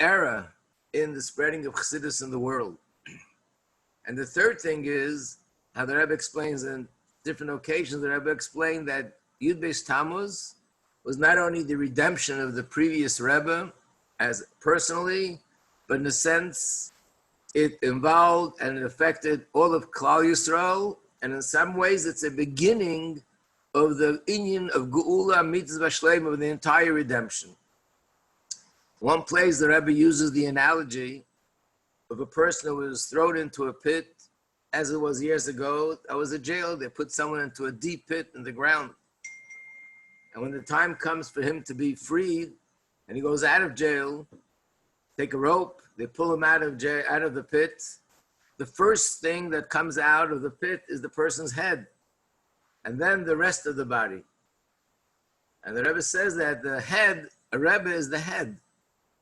era in the spreading of Chassidus in the world. And the third thing is how the Rebbe explains in different occasions. The Rebbe explained that Yud Beis Tammuz was not only the redemption of the previous Rebbe as personally, but in a sense, it involved and it affected all of Klal Yisrael, and in some ways, it's a beginning of the inyan of Geula Mitzvah Shloma of the entire redemption. One place the Rebbe uses the analogy of a person who was thrown into a pit, as it was years ago. That was a jail. They put someone into a deep pit in the ground. And when the time comes for him to be freed, and he goes out of jail, take a rope, they pull him out of jail, out of the pit. The first thing that comes out of the pit is the person's head, and then the rest of the body. And the Rebbe says that the head, a Rebbe is the head.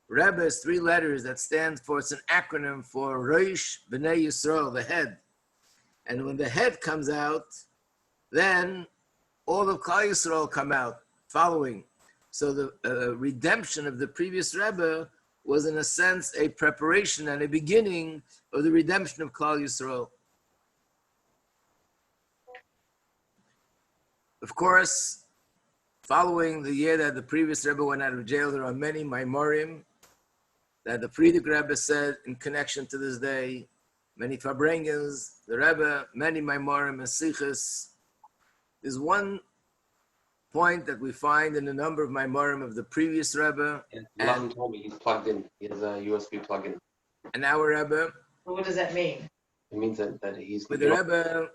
Rebbe is 3 letters that stand for, it's an acronym for Rosh B'nai Yisrael, the head. And when the head comes out, then all of Klal Yisrael come out following. So the redemption of the previous Rebbe was in a sense a preparation and a beginning of the redemption of Klal Yisrael. Of course, following the year that the previous Rebbe went out of jail, there are many Maimorim that the Frierdiker Rebbe said in connection to this day, many Farbrengens, the Rebbe, many Maimorim and Sichos. There's one point that we find in a number of Maimorim of the previous Rebbe. Lon told me he's plugged in. He has a USB plug-in. And our Rebbe. Well, what does that mean? It means that he's... With the Rebbe,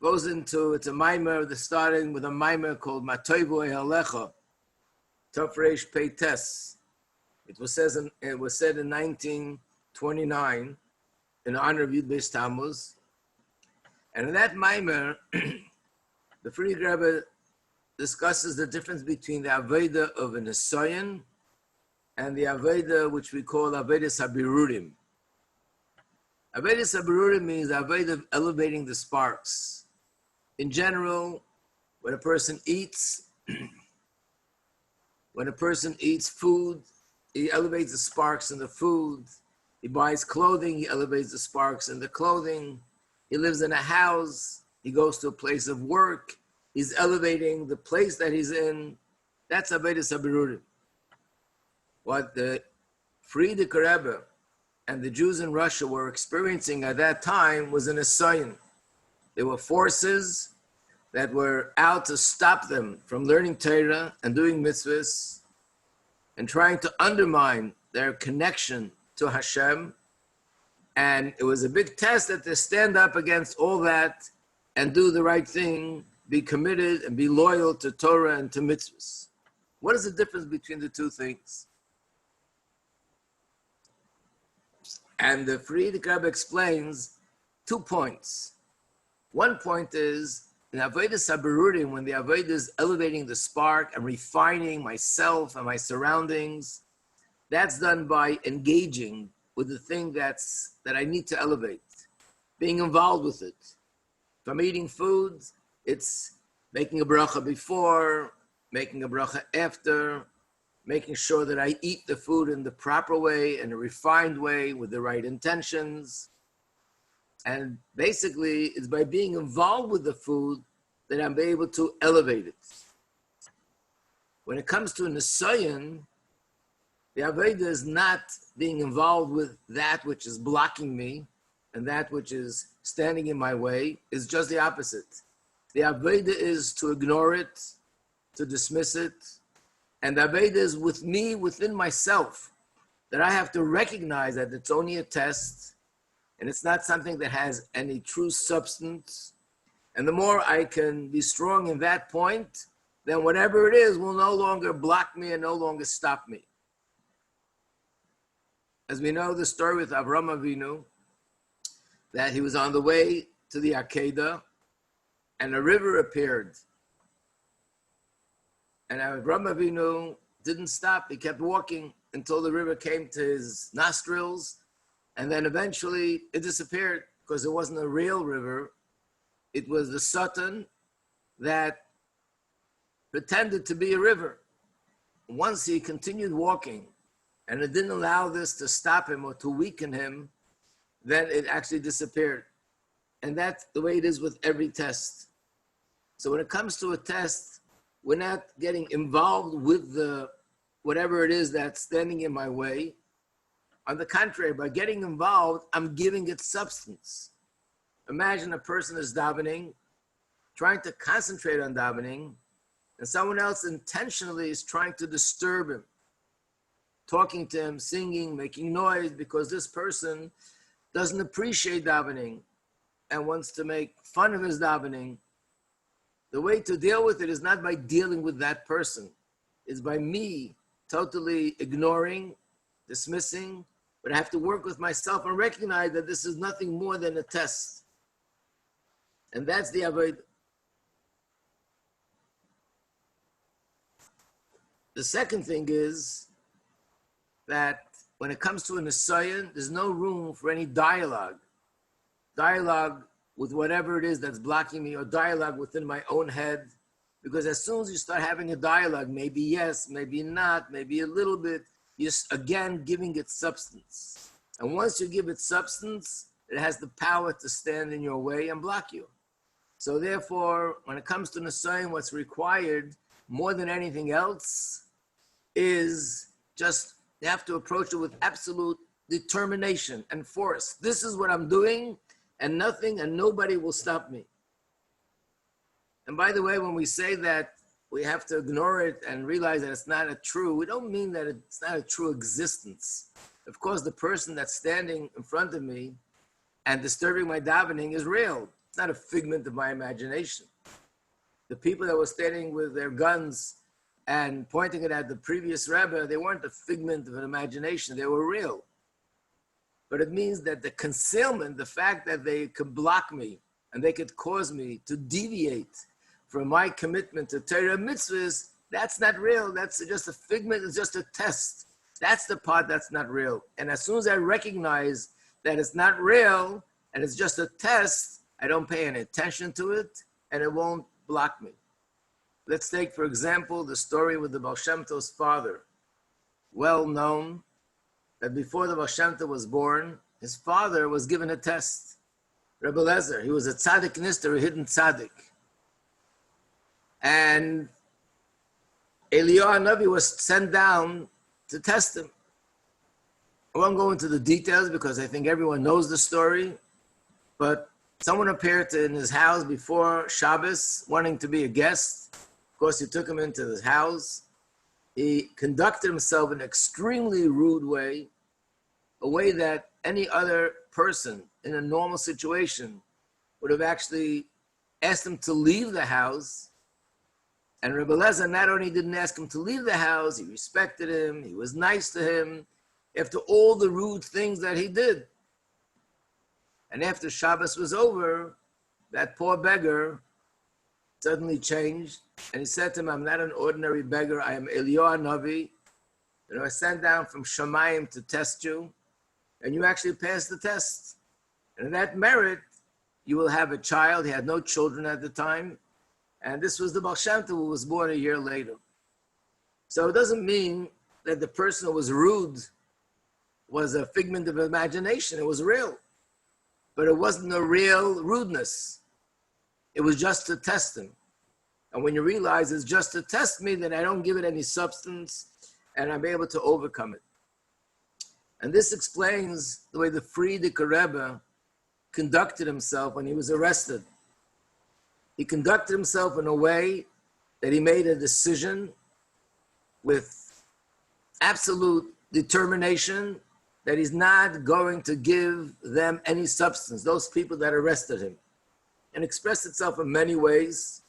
goes into, it's a Maimer, starting with a Maimer called Matoivu Ehalecha, Tofresh Peites. It was said in 1929 in honor of Yud Beis Tammuz. And in that Maimer, the Frierdiker Rebbe discusses the difference between the Aveda of an Nisayon and the Aveda which we call Avedas HaBirurim. Avedas HaBirurim means the Aveda of elevating the sparks. In general, when a person eats food, he elevates the sparks in the food. He buys clothing, he elevates the sparks in the clothing. He lives in a house, he goes to a place of work, he's elevating the place that he's in. That's Avedas HaBirurim. What the Frierdiker Rebbe and the Jews in Russia were experiencing at that time was an Nisayon. There were forces that were out to stop them from learning Torah and doing mitzvahs and trying to undermine their connection to Hashem. And it was a big test that they stand up against all that and do the right thing, be committed and be loyal to Torah and to mitzvahs. What is the difference between the two things? And the Frierdiker Rebbe explains 2 points. One point is, in Avedas HaBirurim, when the Aveda is elevating the spark and refining myself and my surroundings, that's done by engaging with the thing that I need to elevate, being involved with it. If I'm eating food, it's making a bracha before, making a bracha after, making sure that I eat the food in the proper way, in a refined way, with the right intentions. And basically, it's by being involved with the food that I'm able to elevate it. When it comes to a Nisayon, the Aveda is not being involved with that which is blocking me and that which is standing in my way. It's just the opposite. The Aveda is to ignore it, to dismiss it, and the Aveda is with me, within myself, that I have to recognize that it's only a test, and it's not something that has any true substance. And the more I can be strong in that point, then whatever it is will no longer block me and no longer stop me. As we know the story with Avraham Avinu, that he was on the way to the Akedah, and a river appeared. And Avraham Avinu didn't stop. He kept walking until the river came to his nostrils, and then eventually it disappeared because it wasn't a real river. It was the Satan that pretended to be a river. Once he continued walking and it didn't allow this to stop him or to weaken him, then it actually disappeared. And that's the way it is with every test. So when it comes to a test, we're not getting involved with the whatever it is that's standing in my way. On the contrary, by getting involved, I'm giving it substance. Imagine a person is davening, trying to concentrate on davening, and someone else intentionally is trying to disturb him, talking to him, singing, making noise, because this person doesn't appreciate davening and wants to make fun of his davening. The way to deal with it is not by dealing with that person. It's by me totally ignoring, dismissing, but I have to work with myself and recognize that this is nothing more than a test. And that's the avoid. The second thing is that when it comes to an asayan, there's no room for any dialogue with whatever it is that's blocking me, or dialogue within my own head. Because as soon as you start having a dialogue, maybe yes, maybe not, maybe a little bit, you're again giving it substance. And once you give it substance, it has the power to stand in your way and block you. So therefore, when it comes to Nisayan, what's required more than anything else is just you have to approach it with absolute determination and force. This is what I'm doing, and nothing and nobody will stop me. And by the way, when we say that we have to ignore it and realize that it's not a true, we don't mean that it's not a true existence. Of course, the person that's standing in front of me and disturbing my davening is real. It's not a figment of my imagination. The people that were standing with their guns and pointing it at the previous Rebbe, they weren't a figment of an imagination, they were real. But it means that the concealment, the fact that they could block me and they could cause me to deviate from my commitment to Torah mitzvahs, that's not real. That's just a figment, it's just a test. That's the part that's not real. And as soon as I recognize that it's not real and it's just a test, I don't pay any attention to it and it won't block me. Let's take, for example, the story with the Baal Shem Tov's father. Well known that before the Baal Shem Tov was born, his father was given a test. Rebbe Lezer, he was a tzaddik nister, a hidden tzaddik. And Eliyahu Navi was sent down to test him. I won't go into the details because I think everyone knows the story, but someone appeared in his house before Shabbos wanting to be a guest. Of course, he took him into his house. He conducted himself in an extremely rude way, a way that any other person in a normal situation would have actually asked him to leave the house. And Rebbe Lezer not only didn't ask him to leave the house, he respected him, he was nice to him, after all the rude things that he did. And after Shabbos was over, that poor beggar suddenly changed, and he said to him, I'm not an ordinary beggar, I am Eliyahu Navi. I was sent down from Shemayim to test you, and you actually passed the test. And in that merit, you will have a child. He had no children at the time. And this was the Baal Shem Tov who was born a year later. So it doesn't mean that the person who was rude was a figment of imagination. It was real. But it wasn't a real rudeness. It was just to test him. And when you realize it's just to test me, then I don't give it any substance and I'm able to overcome it. And this explains the way the Frierdiker Rebbe conducted himself when he was arrested. He conducted himself in a way that he made a decision with absolute determination that he's not going to give them any substance, those people that arrested him. And expressed itself in many ways.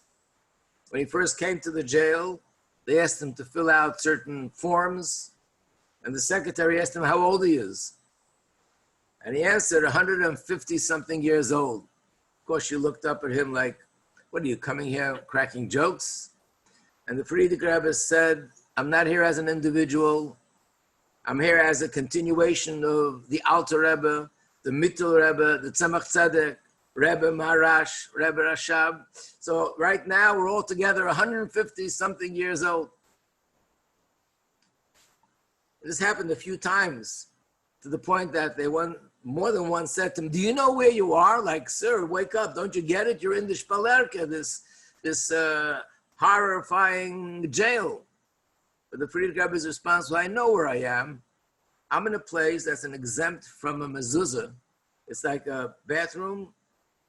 When he first came to the jail, they asked him to fill out certain forms, and the secretary asked him how old he is. And he answered 150 something years old. Of course, she looked up at him like, what are you coming here cracking jokes? And the Frierdiker Rebbe said, I'm not here as an individual. I'm here as a continuation of the Alter Rebbe, the Mittel Rebbe, the Tzemach Tzedek, Rebbe Maharash, Rebbe Rashab. So right now we're all together 150 something years old. This happened a few times, to the point that more than one said to him, "Do you know where you are? Like, sir, wake up! Don't you get it? You're in the Shpalerka, this horrifying jail." But the Frierdiker Rebbe's response was, "I know where I am. I'm in a place that's an exempt from a mezuzah. It's like a bathroom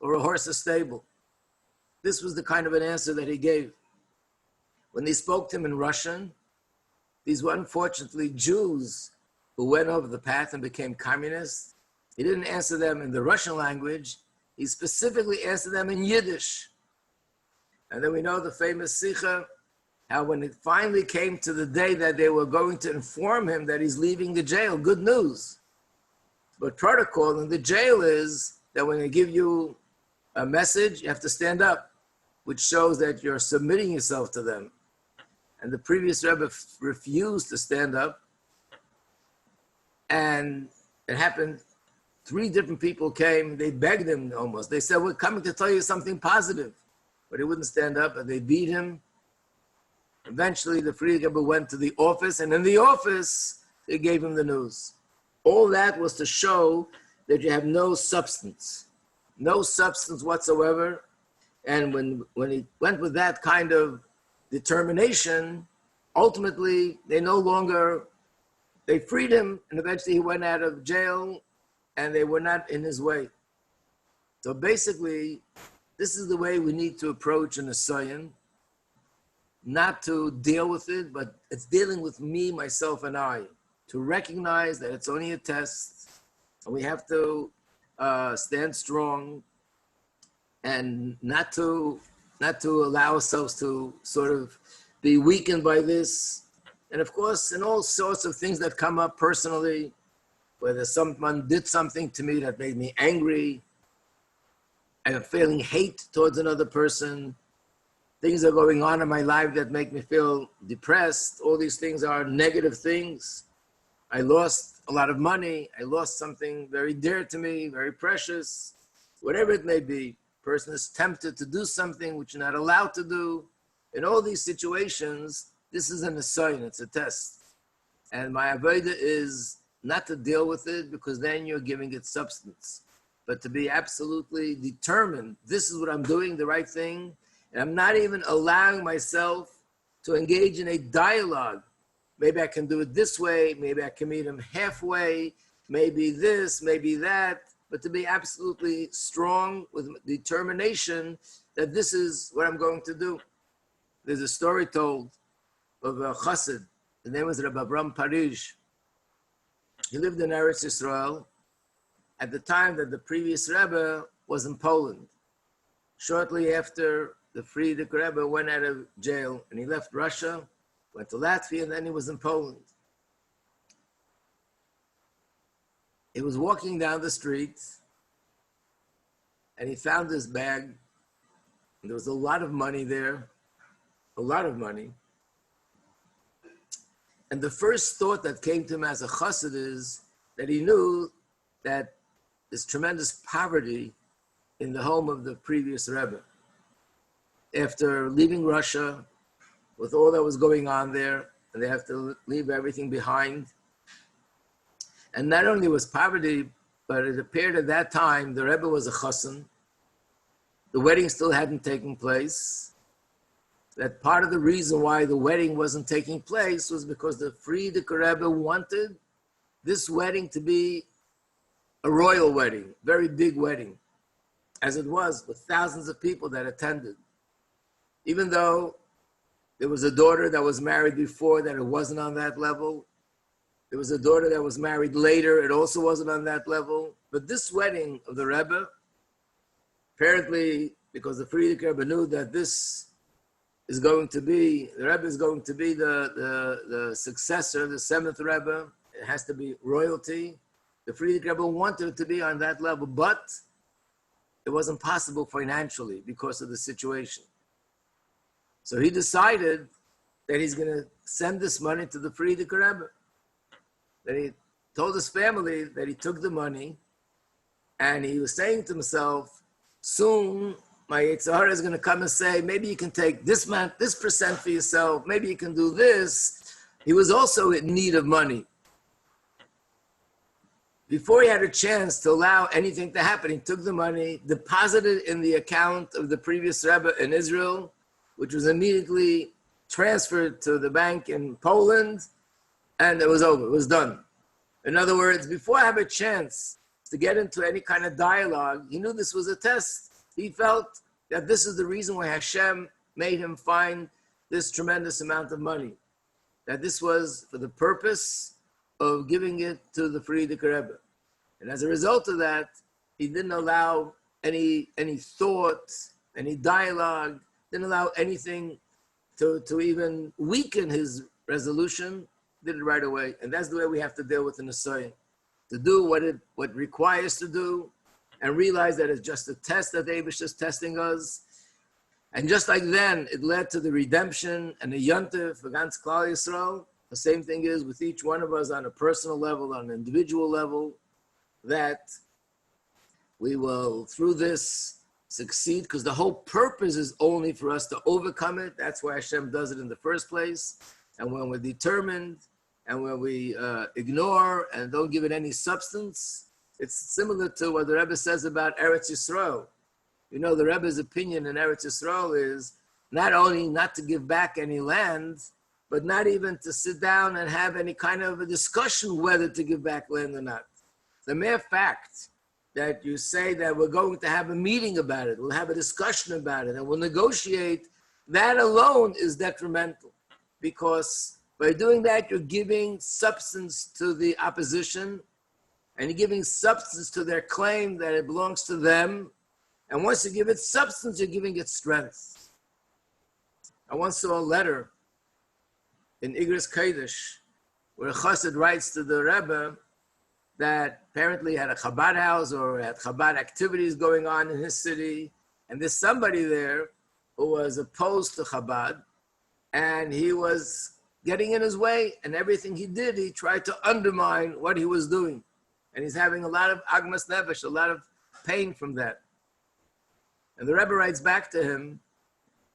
or a horse's stable." This was the kind of an answer that he gave. When they spoke to him in Russian, these were unfortunately Jews who went over the path and became communists. He didn't answer them in the Russian language. He specifically answered them in Yiddish. And then we know the famous Sikha, how when it finally came to the day that they were going to inform him that he's leaving the jail, good news. But protocol in the jail is that when they give you a message, you have to stand up, which shows that you're submitting yourself to them. And the previous Rebbe refused to stand up. And it happened, 3 different people came, they begged him almost. They said, "We're coming to tell you something positive." But he wouldn't stand up, and they beat him. Eventually, the Frierdiker Rebbe went to the office, and in the office, they gave him the news. All that was to show that you have no substance whatsoever. And when he went with that kind of determination, ultimately, they freed him, and eventually he went out of jail, and they were not in his way. So basically, this is the way we need to approach an Nisayan, not to deal with it, but it's dealing with me, myself, and I, to recognize that it's only a test, and we have to stand strong, and not to allow ourselves to sort of be weakened by this. And of course, in all sorts of things that come up personally, whether someone did something to me that made me angry, I'm feeling hate towards another person, things are going on in my life that make me feel depressed. All these things are negative things. I lost a lot of money. I lost something very dear to me, very precious, whatever it may be. Person is tempted to do something which you're not allowed to do. In all these situations, this is an assignment, it's a test. And my avodah is not to deal with it, because then you're giving it substance, but to be absolutely determined, this is what I'm doing, the right thing, and I'm not even allowing myself to engage in a dialogue. Maybe I can do it this way, maybe I can meet him halfway, maybe this, maybe that, but to be absolutely strong with determination that this is what I'm going to do. There's a story told of a chassid. His name was Rabbi Parish. He lived in Eretz Yisrael at the time that the previous Rebbe was in Poland. Shortly after the Frierdiker Rebbe went out of jail, and he left Russia, went to Latvia, and then he was in Poland. He was walking down the street, and he found his bag, and there was a lot of money there, a lot of money. And the first thought that came to him as a chassid is that he knew that there's tremendous poverty in the home of the previous Rebbe. After leaving Russia, with all that was going on there, and they have to leave everything behind. And not only was poverty, but it appeared at that time the Rebbe was a chassan. The wedding still hadn't taken place. That part of the reason why the wedding wasn't taking place was because the Frierdiker Rebbe wanted this wedding to be a royal wedding, very big wedding, as it was, with thousands of people that attended. Even though there was a daughter that was married before that it wasn't on that level. There was a daughter that was married later, it also wasn't on that level. But this wedding of the Rebbe, apparently because the Frierdiker Rebbe knew that this is going to be, the Rebbe is going to be the successor, the 7th Rebbe. It has to be royalty. The Frierdiker Rebbe wanted it to be on that level, but it wasn't possible financially because of the situation. So he decided that he's going to send this money to the Frierdiker Rebbe. That he told his family that he took the money, and he was saying to himself, soon my Yetzer Hara is going to come and say, maybe you can take this percent for yourself, maybe you can do this. He was also in need of money. before he had a chance to allow anything to happen, he took the money, deposited it in the account of the previous Rebbe in Israel, which was immediately transferred to the bank in Poland, and it was over, it was done. In other words, before I have a chance to get into any kind of dialogue, he knew this was a test. He felt that this is the reason why Hashem made him find this tremendous amount of money, that this was for the purpose of giving it to the Frierdiker Rebbe. And as a result of that, he didn't allow any thought, any dialogue, didn't allow anything to even weaken his resolution, did it right away. And that's the way we have to deal with the Nesoyim, to do what requires to do, and realize that it's just a test that the Eibush is testing us. And just like then, it led to the redemption and the yontif for Gans Klal Yisrael. The same thing is with each one of us on a personal level, on an individual level, that we will, through this, succeed, because the whole purpose is only for us to overcome it. That's why Hashem does it in the first place. And when we're determined, and when we ignore and don't give it any substance, it's similar to what the Rebbe says about Eretz Yisrael. You know, the Rebbe's opinion in Eretz Yisrael is not only not to give back any land, but not even to sit down and have any kind of a discussion whether to give back land or not. The mere fact that you say that we're going to have a meeting about it, we'll have a discussion about it, and we'll negotiate, that alone is detrimental. Because by doing that, you're giving substance to the opposition, and you're giving substance to their claim that it belongs to them. And once you give it substance, you're giving it strength. I once saw a letter in Igros Kodesh where a chassid writes to the Rebbe that apparently had a Chabad house or had Chabad activities going on in his city, and there's somebody there who was opposed to Chabad, and he was getting in his way, and everything he did, he tried to undermine what he was doing. And he's having a lot of agmas nefesh, a lot of pain from that. And the Rebbe writes back to him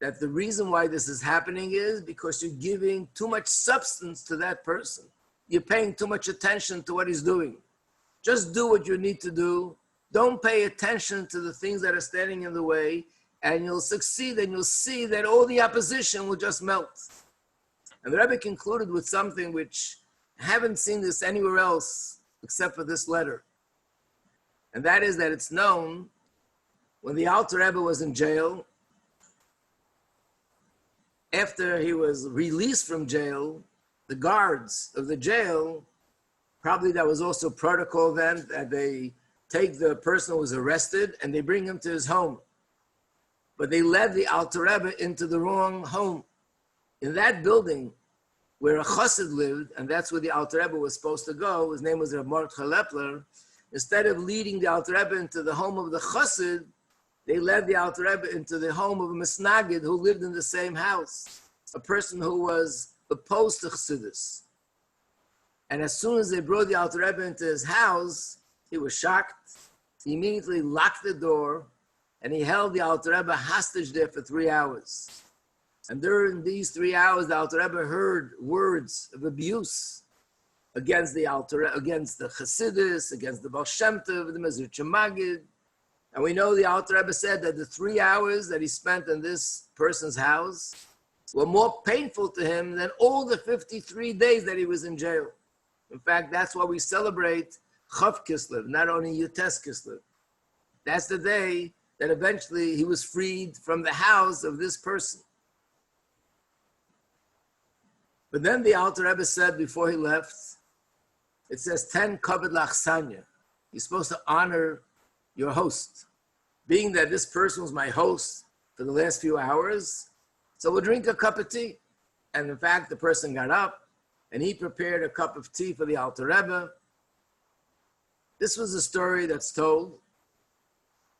that the reason why this is happening is because you're giving too much substance to that person. You're paying too much attention to what he's doing. Just do what you need to do. Don't pay attention to the things that are standing in the way, and you'll succeed, and you'll see that all the opposition will just melt. And the Rebbe concluded with something which I haven't seen this anywhere else except for this letter. And that is that it's known when the Alter Rebbe was in jail, after he was released from jail, the guards of the jail, probably that was also protocol then, that they take the person who was arrested and they bring him to his home. But they led the Alter Rebbe into the wrong home. In that building where a chassid lived, and that's where the Alter Rebbe was supposed to go, his name was Rav Mordechai Lepler, instead of leading the Alter Rebbe into the home of the chassid, they led the Alter Rebbe into the home of a misnagid who lived in the same house, a person who was opposed to chassidus. And as soon as they brought the Alter Rebbe into his house, he was shocked. He immediately locked the door, and he held the Alter Rebbe hostage there for 3 hours. And during these 3 hours, the Alter Rebbe heard words of abuse against the Chassidus, against the Baal Shem Tov, the Mezritcher Magid. And we know the Alter Rebbe said that the 3 hours that he spent in this person's house were more painful to him than all the 53 days that he was in jail. In fact, that's why we celebrate Chav Kislev, not only Yutes Kislev. That's the day that eventually he was freed from the house of this person. But then the Alter Rebbe said before he left, it says, 10 kavod lachsanya. You're supposed to honor your host. Being that this person was my host for the last few hours, so we'll drink a cup of tea. And in fact, the person got up and he prepared a cup of tea for the Alter Rebbe. This was a story that's told,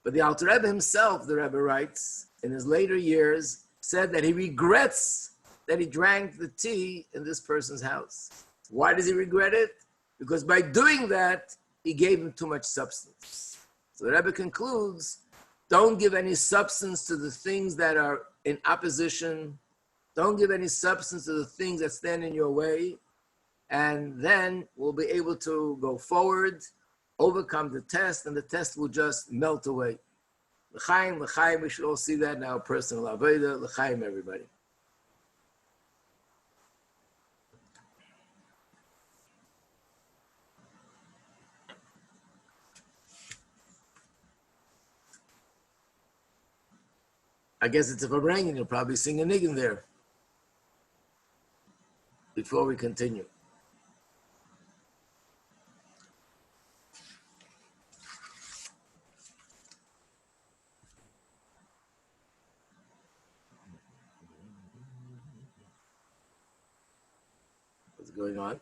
but the Alter Rebbe himself, the Rebbe writes, in his later years, said that he regrets that he drank the tea in this person's house. Why does he regret it? Because by doing that, he gave him too much substance. So the Rebbe concludes, don't give any substance to the things that are in opposition. Don't give any substance to the things that stand in your way. And then we'll be able to go forward overcome the test, and the test will just melt away. L'chaim, l'chaim, we should all see that in our personal avodah. L'chaim, everybody. I guess it's a Fabrangan, you'll probably sing a niggin there before we continue. What's going on?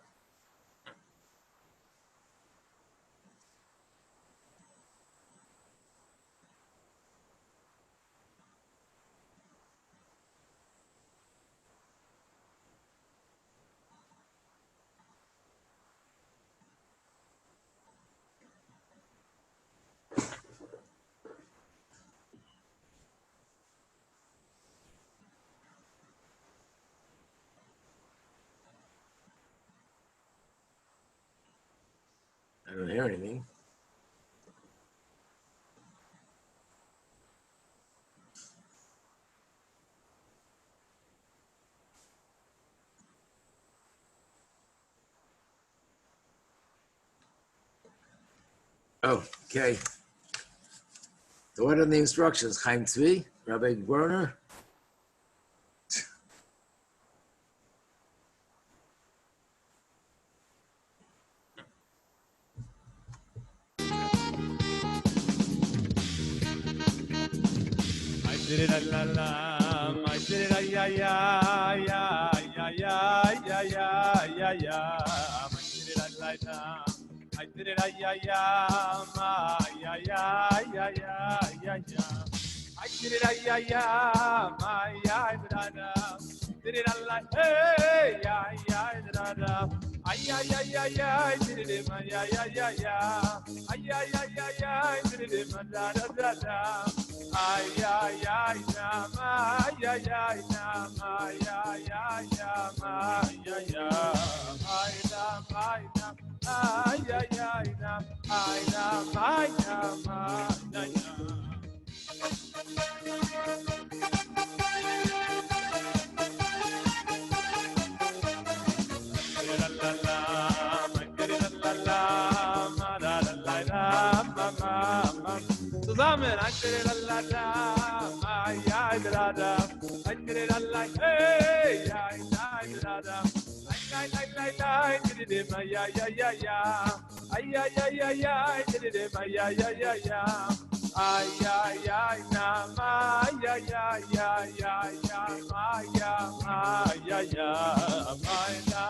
I don't hear anything. Oh, okay. So what are the instructions? Chaim Tzvi, Rabbi Werner. I did it la la, I did it ya ya ya ya ya ya ya ya ya. I did it la la, I did it ya ya ma ya ya ya ya ya ya. I did it ya ya ma ya da da. Did it la hey ya ya da da. Ay ay ay ay ay did it ma ya ya ya ya. Ay ay ay ay ay did it ma da da da da. Ay ay ay na ma ay ay na ma ay ay ma ay ay ay na ma ay ay na ay na ma ay ay. Zusammen, I did it la la, I did it la, hey, I did I did it, my ya ya ya ya, ay ya ya ya ya, I did it, my ya ya ya ya, ay ya ya na, ma ya ya ya ya ya, ma ya ya, my na,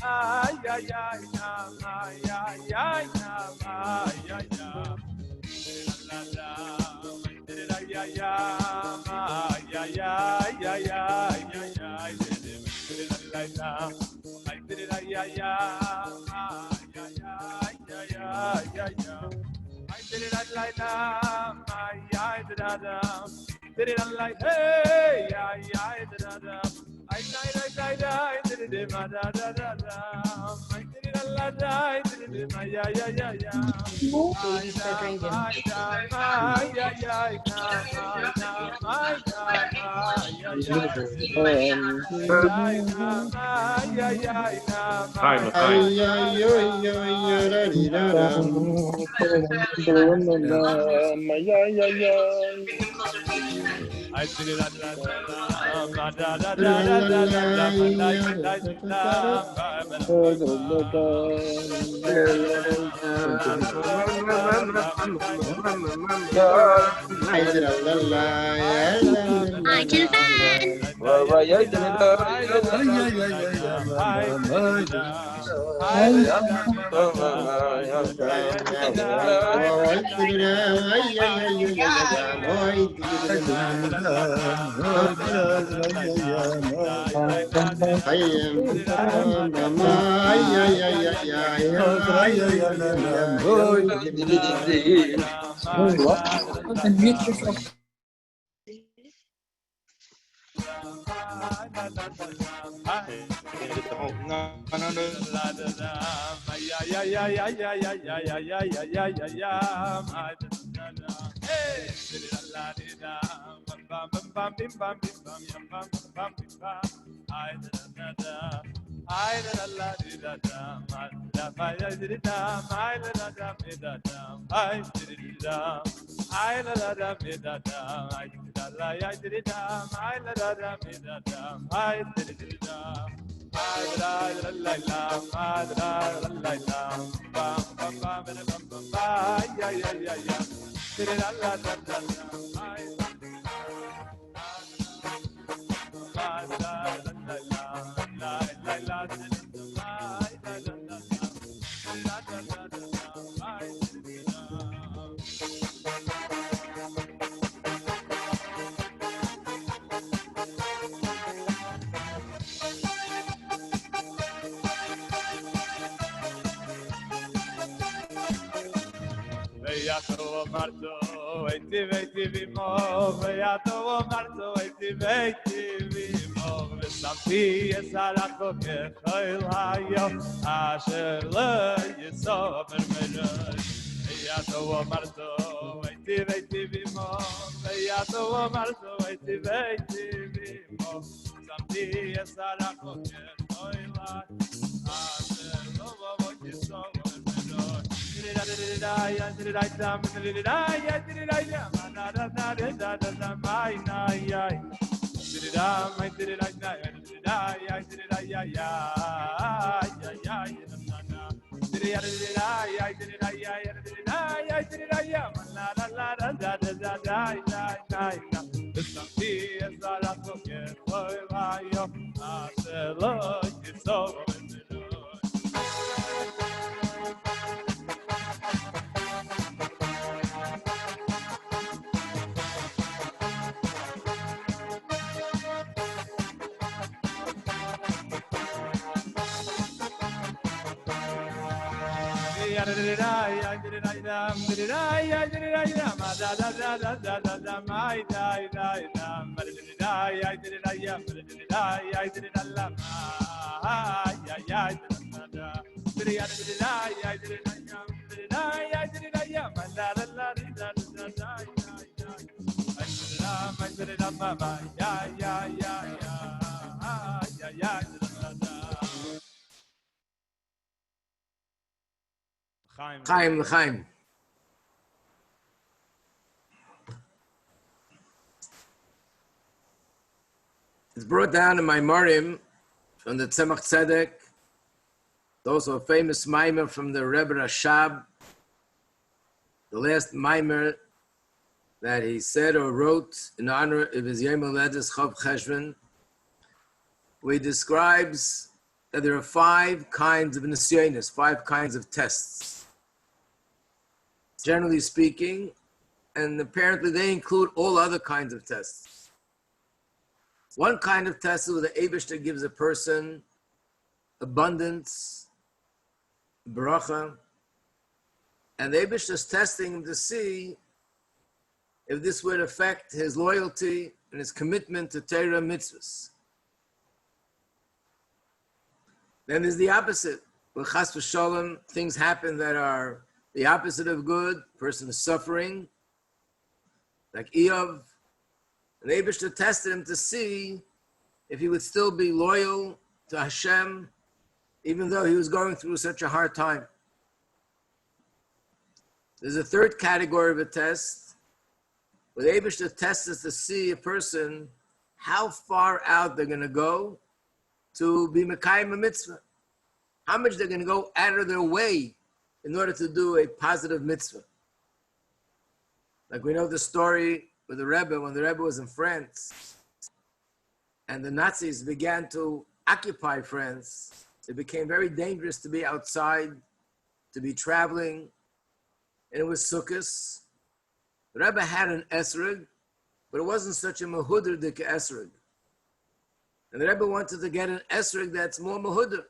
ay ya ya na, ma ya ya na, ma ya ya. La la, la ya ya, ma ya ya ya ya ya ya. I did it la la, I did it ya ya, ma ya ya ya ya ya ya. I did it la la, ma ya da da. Did it like hey ya ya da da. I did it ma da da da da. I did it la la, I did it ma ya ya ya ya. You start drinking. I did it la da da da da Unmute yourself. No. I la la da mi da da, I da la I did it da, I la da mi da da, I did it da. I la la la la, I la la la la, bam bam bam bam bam bam, ya ya ya ya, did it la la la la, I la la la la la, la la la Beato Marto, veti vimo, Beato Marto, veti vimo, Vesampi esalacho kechoilayo, Asher le yisomer meloi. Beato Marto, veti vimo, Beato Marto, veti vimo, Vesampi esalacho kechoilayo, Asher le yisomer meloi. Chaim, Chaim. It's brought down in my Marim from the Tzemach Tzedek. It's also a famous mimer from the Rebbe Rashab. The last mimer that he said or wrote in honor of his Yom Haledes Chav Cheshvan, where he describes that there are 5 kinds of nisyonos, 5 kinds of tests. Generally speaking, and apparently they include all other kinds of tests. One kind of test is where the Eibishter gives a person abundance, bracha, and the Eibishter is testing him to see if this would affect his loyalty and his commitment to Torah mitzvahs. Then there's the opposite. When chas v'sholem, things happen that are the opposite of good, person is suffering, like Eov. And the Eibishter tested him to see if he would still be loyal to Hashem, even though he was going through such a hard time. There's a third category of a test, where the Eibishter tests us to see a person, how far out they're going to go to be Mekayim a mitzvah. How much they're going to go out of their way in order to do a positive mitzvah. Like we know the story with the Rebbe, when the Rebbe was in France and the Nazis began to occupy France, it became very dangerous to be outside, to be traveling, and it was Sukkot. The Rebbe had an esrog, but it wasn't such a mehuder dik esrog. And the Rebbe wanted to get an esrog that's more mehuder.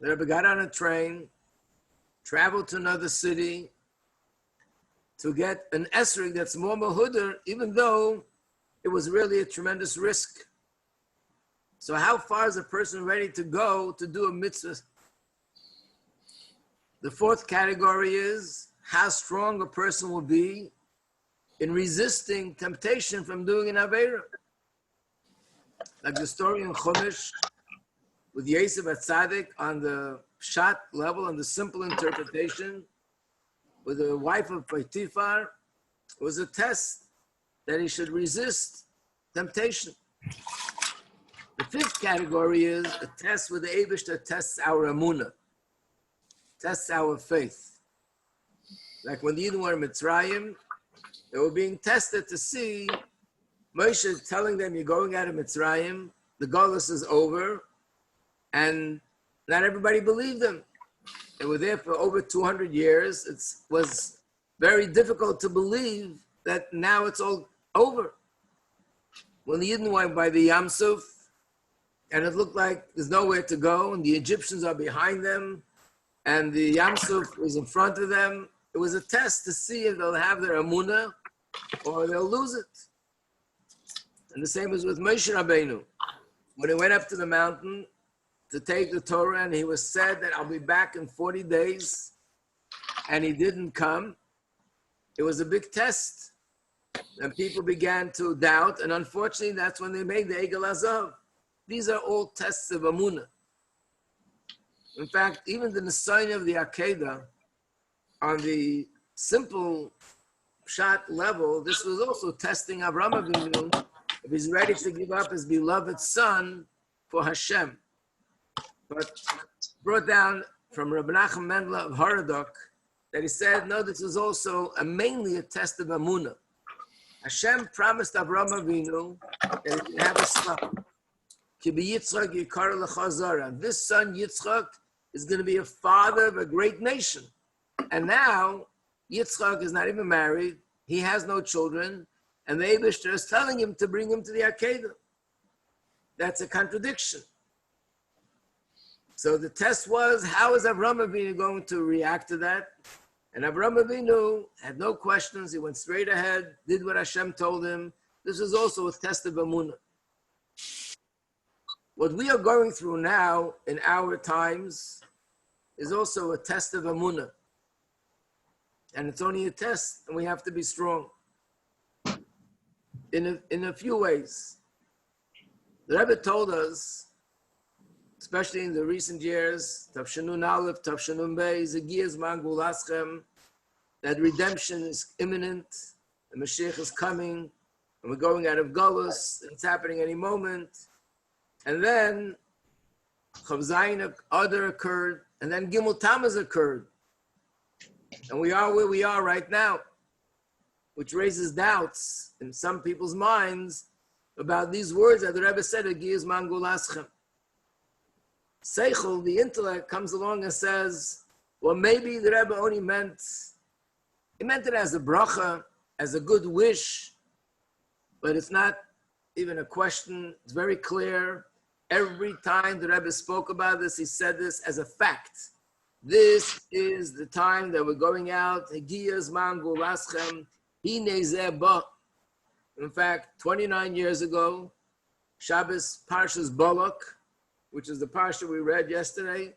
The Rebbe got on a train, traveled to another city to get an esrog that's more mehuder, even though it was really a tremendous risk. So how far is a person ready to go to do a mitzvah? The fourth category is how strong a person will be in resisting temptation from doing an Aveira. Like the story in Chumash with Yosef Atzadik on the shot level, on the simple interpretation, with the wife of Potiphar, was a test that he should resist temptation. The fifth category is a test where the Eibishter tests our emunah, tests our faith. Like when the Yidden were in Mitzrayim, they were being tested to see Moshe telling them, you're going out of Mitzrayim, the Golus is over, and not everybody believed them. They were there for over 200 years. It was very difficult to believe that now it's all over. When the Yidden went by the Yam Suf, and it looked like there's nowhere to go, and the Egyptians are behind them, and the Yam Suf is in front of them, it was a test to see if they'll have their emunah or they'll lose it. And the same is with Moshe Rabbeinu. When he went up to the mountain to take the Torah, and he was said that I'll be back in 40 days, and he didn't come, it was a big test. And people began to doubt, and unfortunately, that's when they made the Egel Azav. These are all tests of Amunah. In fact, even the Nisayon of the Akedah, on the simple shot level, this was also testing Avraham Avinu if he's ready to give up his beloved son for Hashem. But brought down from Rabbi Nachum Mendel of Haradok that he said, no, this is also mainly a test of Amunah. Hashem promised Avraham Avinu that he would have a son. Ki b'Yitzchak yikar lecha zara. This son, Yitzchak, is going to be a father of a great nation. And now, Yitzchak is not even married. He has no children. And the Eibishter is telling him to bring him to the Akedah. That's a contradiction. So the test was, how is Avraham Avinu going to react to that? And Avraham Avinu had no questions. He went straight ahead, did what Hashem told him. This is also a test of Amunah. What we are going through now in our times is also a test of Amunah. And it's only a test, and we have to be strong in a few ways. The Rebbe told us, especially in the recent years, Tavshanun Aleph, Tavshanun Beis, Zigiyaz Mangul Aschem, that redemption is imminent, the Mashiach is coming, and we're going out of Golus, and it's happening any moment. And then Chav Zayin Adar occurred, and then Gimmel Tammuz occurred. And we are where we are right now, which raises doubts in some people's minds about these words that the Rebbe said, Giz Mangul Aschem. Seichel, the intellect, comes along and says, well, maybe the Rebbe only meant it as a bracha, as a good wish, but it's not even a question. It's very clear. Every time the Rebbe spoke about this, he said this as a fact. This is the time that we're going out. Hegiyas Mangul Aschem, Hine Zeh Ba. In fact, 29 years ago, Shabbos Parshas Balak, which is the parsha we read yesterday,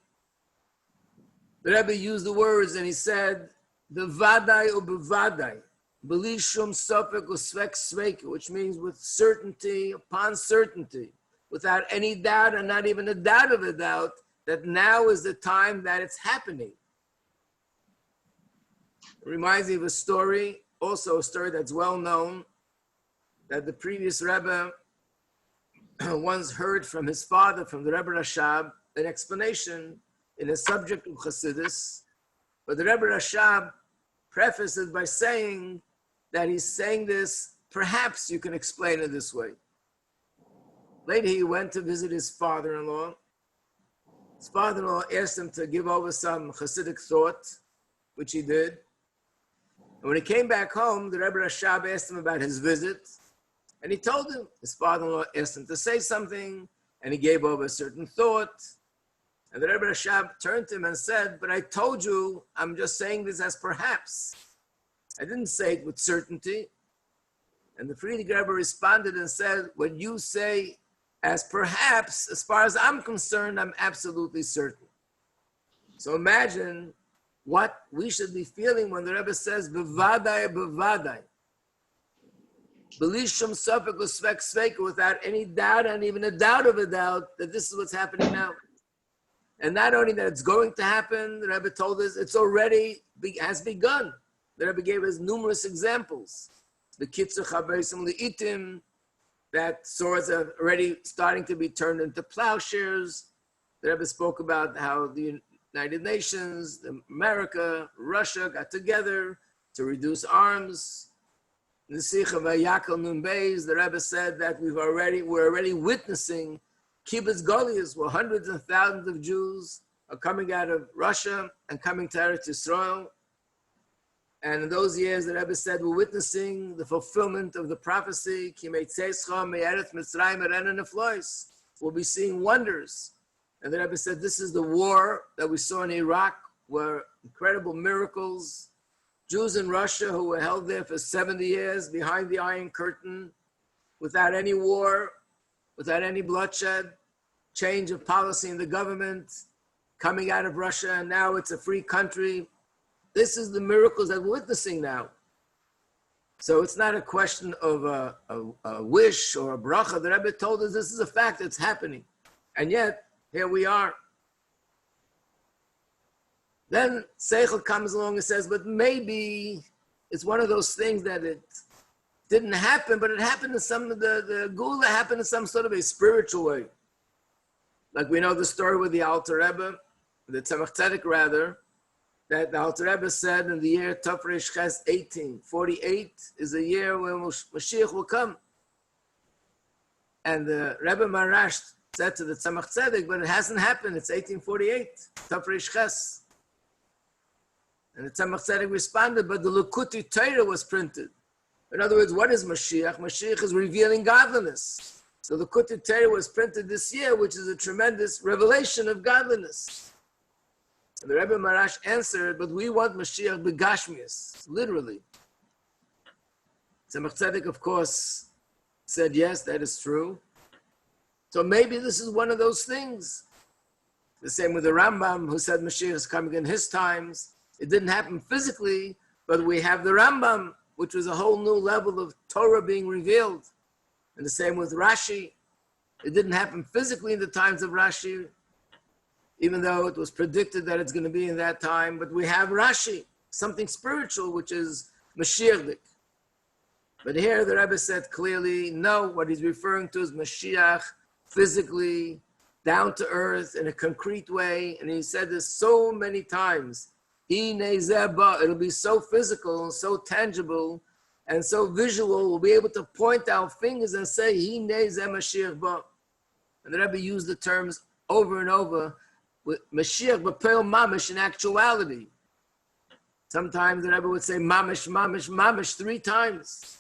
the Rebbe used the words and he said, "Bevadai or bevadai, beli shum sofek usvek sveik," which means with certainty upon certainty, without any doubt and not even a doubt of a doubt, that now is the time that it's happening. It reminds me of a story, also a story that's well known, that the previous Rebbe once heard from his father, from the Rebbe Rashab, an explanation in a subject of Chassidus. But the Rebbe Rashab prefaced it by saying that he's saying this, perhaps you can explain it this way. Later he went to visit his father-in-law. His father-in-law asked him to give over some Chassidic thought, which he did. And when he came back home, the Rebbe Rashab asked him about his visit. And he told him, his father-in-law asked him to say something, and he gave over a certain thought. And the Rebbe Rashab turned to him and said, but I told you, I'm just saying this as perhaps. I didn't say it with certainty. And the Friedrich Rebbe responded and said, when you say as perhaps, as far as I'm concerned, I'm absolutely certain. So imagine what we should be feeling when the Rebbe says, Bevadai, bevadai. Belishum sufik l'svek sveka, without any doubt and even a doubt of a doubt that this is what's happening now. And not only that it's going to happen, the Rebbe told us it's already has begun. The Rebbe gave us numerous examples. The kitzur chabesim li'itim, that swords are already starting to be turned into plowshares. The Rebbe spoke about how the United Nations, America, Russia got together to reduce arms. In the Sikha Vayakal Nun Beis, the Rebbe said that we're already witnessing kibbutz goliaths, where hundreds and thousands of Jews are coming out of Russia and coming to Eretz Yisrael. And in those years, the Rebbe said, we're witnessing the fulfillment of the prophecy, Ki meitzeischa me'eretz Mitzrayim erena neflois. We'll be seeing wonders. And the Rebbe said, this is the war that we saw in Iraq, where incredible miracles. Jews in Russia who were held there for 70 years behind the Iron Curtain, without any war, without any bloodshed, change of policy in the government, coming out of Russia, and now it's a free country. This is the miracles that we're witnessing now. So it's not a question of a wish or a bracha. The Rebbe told us this is a fact that's happening. And yet, here we are. Then Seichel comes along and says, but maybe it's one of those things that it didn't happen, but it happened in the Gula happened in some sort of a spiritual way. Like we know the story with the Alter Rebbe, the Tzemach Tzedek rather, that the Alter Rebbe said in the year Tafresh Ches 1848 is a year when Mashiach will come. And the Rebbe Marash said to the Tzemach Tzedek, but it hasn't happened, it's 1848, Tafresh Ches. And the Tzemach Tzedek responded, but the Lukuti Torah was printed. In other words, what is Mashiach? Mashiach is revealing godliness. So the Lukuti Torah was printed this year, which is a tremendous revelation of godliness. And the Rebbe Marash answered, but we want Mashiach begashmius, literally. Tzemach Tzedek, of course, said, yes, that is true. So maybe this is one of those things. The same with the Rambam, who said Mashiach is coming in his times. It didn't happen physically, but we have the Rambam, which was a whole new level of Torah being revealed. And the same with Rashi. It didn't happen physically in the times of Rashi, even though it was predicted that it's going to be in that time. But we have Rashi, something spiritual, which is Mashiach. But here the Rebbe said clearly, no, what he's referring to is Mashiach, physically, down to earth, in a concrete way. And he said this so many times. It'll be so physical and so tangible and so visual. We'll be able to point our fingers and say, and the Rebbe used the terms over and over with Mashiach, but Peil Mamish in actuality. Sometimes the Rebbe would say Mamish, Mamish, Mamish 3 times.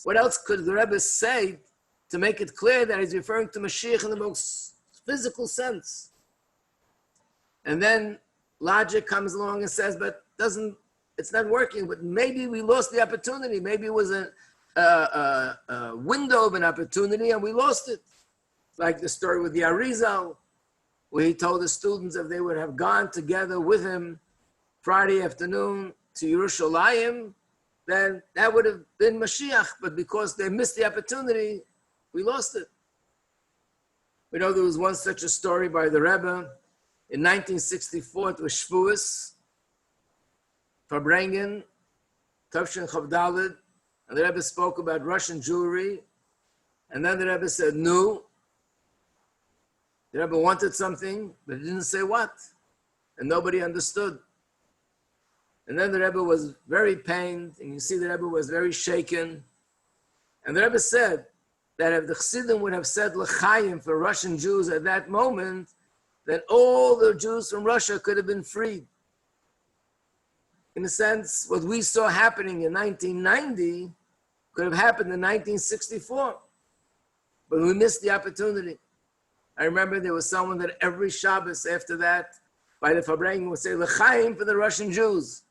What else could the Rebbe say to make it clear that he's referring to Mashiach in the most physical sense? And then logic comes along and says, but it's not working, but maybe we lost the opportunity. Maybe it was a window of an opportunity and we lost it. Like the story with the Arizal, where he told the students if they would have gone together with him Friday afternoon to Yerushalayim, then that would have been Mashiach. But because they missed the opportunity, we lost it. We know there was once such a story by the Rebbe. In 1964, it was Shavuos, Farbrengen, Tavshin Chavdalid, and the Rebbe spoke about Russian jewelry. And then the Rebbe said, no. The Rebbe wanted something, but he didn't say what. And nobody understood. And then the Rebbe was very pained, and you see the Rebbe was very shaken. And the Rebbe said that if the Chassidim would have said L'chaim for Russian Jews at that moment, then all the Jews from Russia could have been freed. In a sense, what we saw happening in 1990 could have happened in 1964. But we missed the opportunity. I remember there was someone that every Shabbos after that, by the Farbrengen, would say L'chaim for the Russian Jews.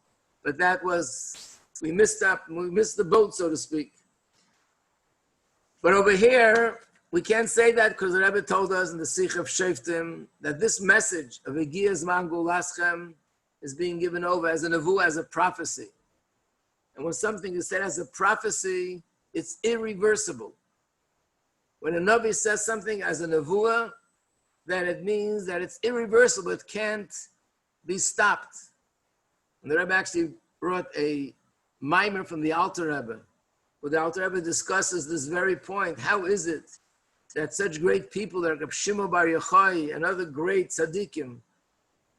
But that was, we missed the boat, so to speak. But over here, we can't say that because the Rebbe told us in the Sikh of Sheftim that this message of Egiyas Mangul Laschem is being given over as a nevuah, as a prophecy. And when something is said as a prophecy, it's irreversible. When a Navi says something as a nevuah, then it means that it's irreversible. It can't be stopped. And the Rebbe actually brought a mimer from the Alter Rebbe, where the Alter Rebbe discusses this very point. How is it that such great people like Reb Shimon Bar Yochai and other great tzaddikim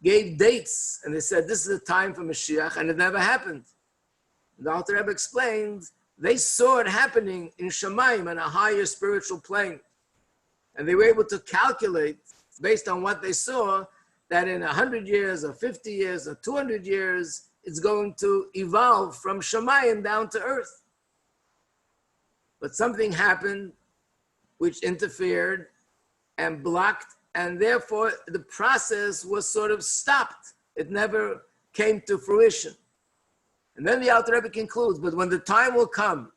gave dates, and they said this is the time for Mashiach, and it never happened? The Alter Rebbe explained they saw it happening in Shamayim on a higher spiritual plane, and they were able to calculate based on what they saw that in 100 years or 50 years or 200 years it's going to evolve from Shamayim down to earth. But something happened which interfered and blocked, and therefore the process was sort of stopped. It never came to fruition. And then the Alter Rebbe concludes, but when the time will come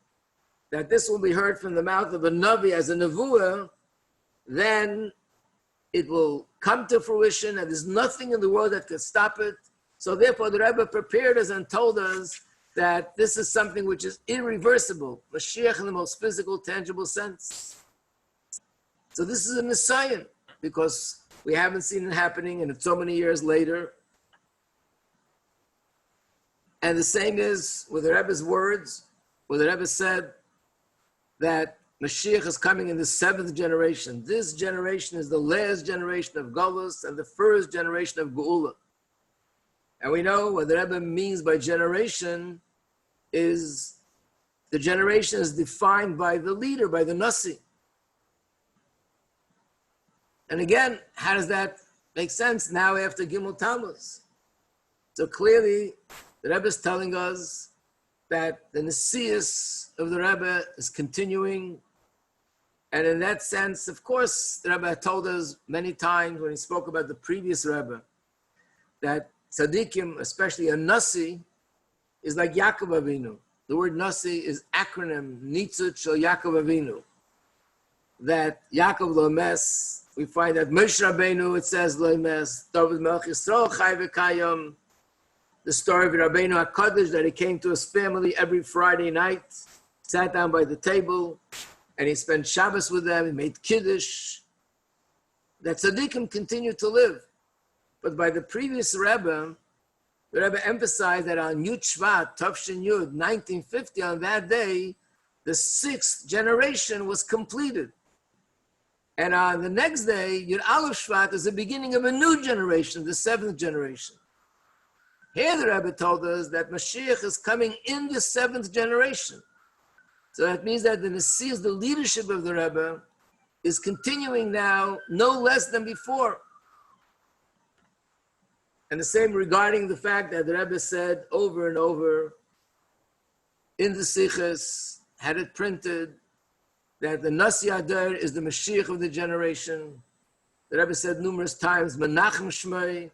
that this will be heard from the mouth of a Navi as a Nevuah, then it will come to fruition, and there's nothing in the world that could stop it. So therefore the Rebbe prepared us and told us that this is something which is irreversible, Mashiach in the most physical, tangible sense. So this is a Messiah, because we haven't seen it happening, and it's so many years later. And the same is with the Rebbe's words, where the Rebbe said that Mashiach is coming in the 7th generation. This generation is the last generation of Golus and the first generation of Geula. And we know what the Rebbe means by generation is the generation is defined by the leader, by the Nasi. And again, how does that make sense now after Gimmel Tammuz? So clearly, the Rebbe is telling us that the Nesius of the Rebbe is continuing. And in that sense, of course, the Rebbe told us many times when he spoke about the previous Rebbe, that tzaddikim, especially a Nasi, is like Yaakov Avinu. The word Nasi is acronym, Nitzut Shel Yaakov Avinu. That Yaakov lo mes, we find that Moshe Rabbeinu, it says lo mes, David Melech Yisrael Chai v'Kayom. The story of Rabbeinu HaKadosh, that he came to his family every Friday night, sat down by the table, and he spent Shabbos with them, he made Kiddush. That tzaddikim continued to live. But by the previous Rebbe, the Rebbe emphasized that on Yud Shvat, Tavshin Yud, 1950, on that day, the 6th generation was completed. And on the next day, Yud Aleph Shvat, is the beginning of a new generation, the 7th generation. Here the Rebbe told us that Mashiach is coming in the 7th generation. So that means that the Nesius, the leadership of the Rebbe, is continuing now no less than before. And the same regarding the fact that the Rebbe said over and over in the Sichos, had it printed, that the Nasi Adar is the Mashiach of the generation. The Rebbe said numerous times, Menachem Shmei.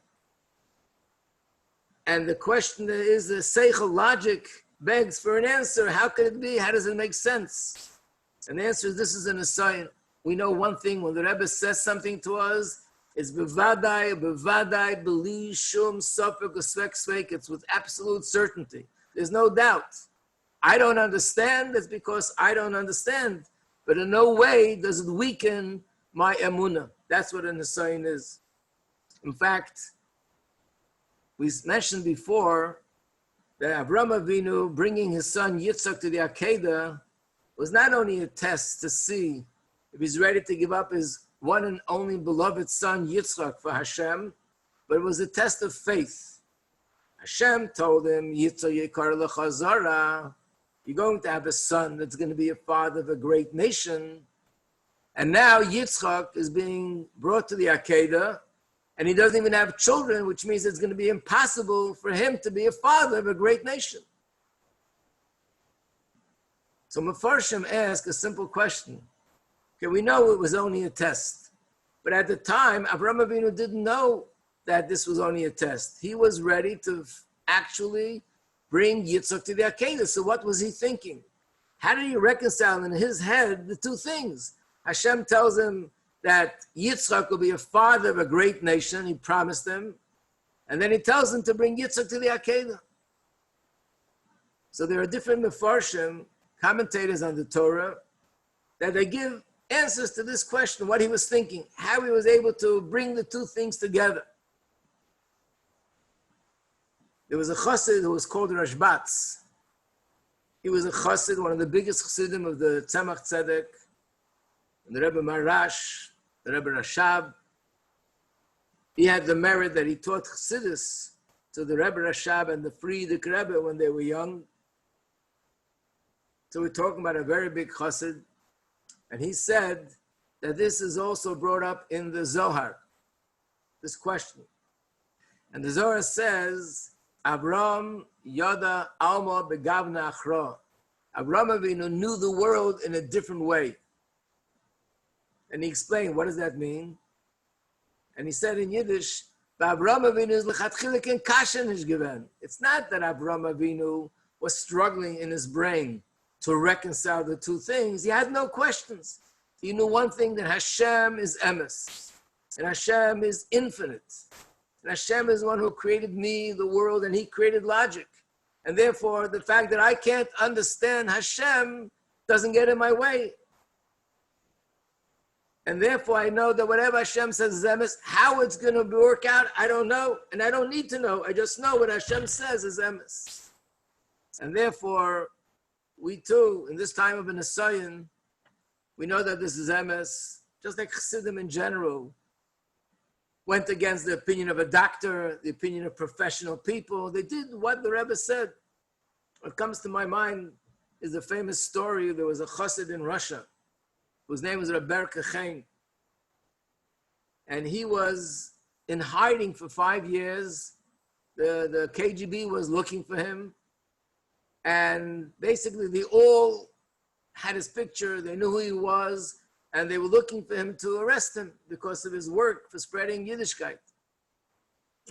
And the question is, the Seichel logic begs for an answer. How could it be? How does it make sense? And the answer is, this is an assign. We know one thing, when the Rebbe says something to us, it's bevadai, beli, shum, sofek, svek, svek. It's with absolute certainty. There's no doubt. I don't understand, it's because I don't understand. But in no way does it weaken my emunah. That's what an assign is. In fact, we mentioned before that Avraham Avinu bringing his son Yitzchak to the Akedah was not only a test to see if he's ready to give up his one and only beloved son Yitzchak for Hashem, but it was a test of faith. Hashem told him, Yitzchak yikar lecha zara, you're going to have a son that's going to be a father of a great nation. And now Yitzchak is being brought to the Akedah, and he doesn't even have children, which means it's going to be impossible for him to be a father of a great nation. So Mefarshim ask a simple question. Okay, we know it was only a test. But at the time, Avraham Avinu didn't know that this was only a test. He was ready to actually bring Yitzchak to the Akedah. So what was he thinking? How did he reconcile in his head the two things? Hashem tells him that Yitzchak will be a father of a great nation. He promised him. And then he tells him to bring Yitzchak to the Akedah. So there are different Mefarshim, commentators on the Torah, that they give answers to this question, what he was thinking, how he was able to bring the two things together. There was a chassid who was called Rashbatz. He was a chassid, one of the biggest chassidim of the Tzemach Tzedek, and the Rebbe Marash, the Rebbe Rashab. He had the merit that he taught chassidus to the Rebbe Rashab and the Frierdiker Rebbe when they were young. So we're talking about a very big chassid. And he said that this is also brought up in the Zohar, this question. And the Zohar says, Avram Yada Alma Begavna Achra. Avram Avinu knew the world in a different way. And he explained, what does that mean? And he said in Yiddish, Avram Avinu is lechatchilik in kashen is given. It's not that Avram Avinu was struggling in his brain to reconcile the two things. He had no questions. He knew one thing, that Hashem is emes, and Hashem is infinite. And Hashem is one who created me, the world, and he created logic. And therefore, the fact that I can't understand Hashem doesn't get in my way. And therefore, I know that whatever Hashem says is emes, how it's going to work out, I don't know. And I don't need to know. I just know what Hashem says is emes. And therefore, we too, in this time of an Nisayon, we know that this is emes, just like Chassidim in general, went against the opinion of a doctor, the opinion of professional people. They did what the Rebbe said. What comes to my mind is the famous story. There was a chassid in Russia whose name was Rabbi Chaim. And he was in hiding for 5 years. The KGB was looking for him. And basically they all had his picture, they knew who he was, and they were looking for him to arrest him because of his work for spreading Yiddishkeit.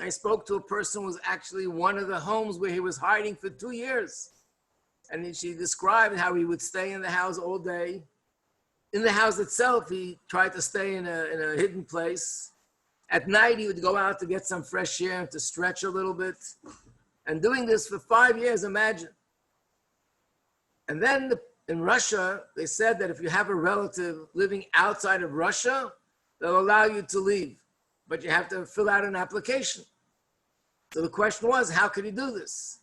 I spoke to a person who was actually one of the homes where he was hiding for 2 years. And she described how he would stay in the house all day. In the house itself, he tried to stay in a hidden place. At night, he would go out to get some fresh air, to stretch a little bit. And doing this for 5 years, imagine. And then in Russia, they said that if you have a relative living outside of Russia, they'll allow you to leave, but you have to fill out an application. So the question was, how could he do this?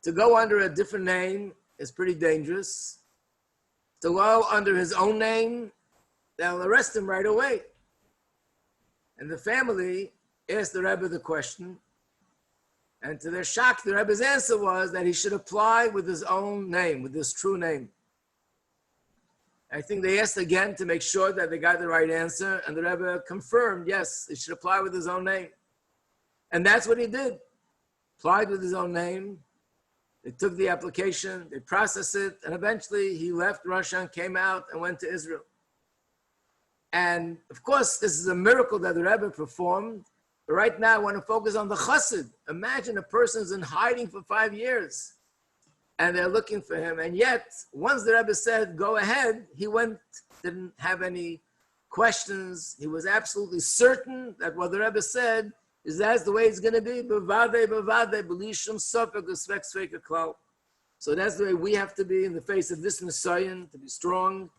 To go under a different name is pretty dangerous. To go under his own name, they'll arrest him right away. And the family asked the Rebbe the question, and to their shock, the Rebbe's answer was that he should apply with his own name, with his true name. I think they asked again to make sure that they got the right answer, and the Rebbe confirmed, yes, he should apply with his own name. And that's what he did. Applied with his own name. They took the application, they processed it, and eventually he left Russia and came out and went to Israel. And of course, this is a miracle that the Rebbe performed. But right now, I want to focus on the chassid. Imagine a person's in hiding for 5 years, and they're looking for him. And yet, once the Rebbe said, go ahead, he went, didn't have any questions. He was absolutely certain that what the Rebbe said is that's the way it's going to be. So that's the way we have to be in the face of this Nisayon, to be strong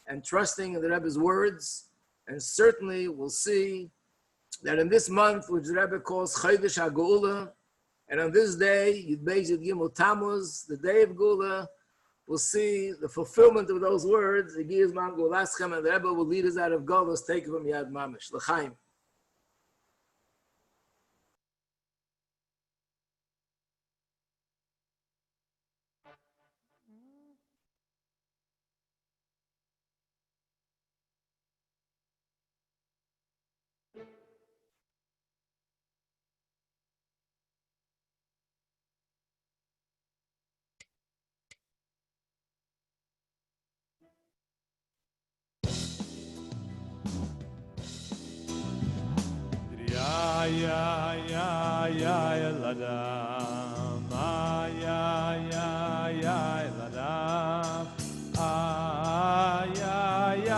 and trusting in the Rebbe's words. And certainly we'll see that in this month, which the Rebbe calls Chodesh HaGeula, and on this day, Yud Beis Yud Gimmel Tammuz, the day of Geula, we'll see the fulfillment of those words. And the Rebbe will lead us out of Golos, take it from Yad Mamish. L'chaim. Ya ladam, ya ladam, ya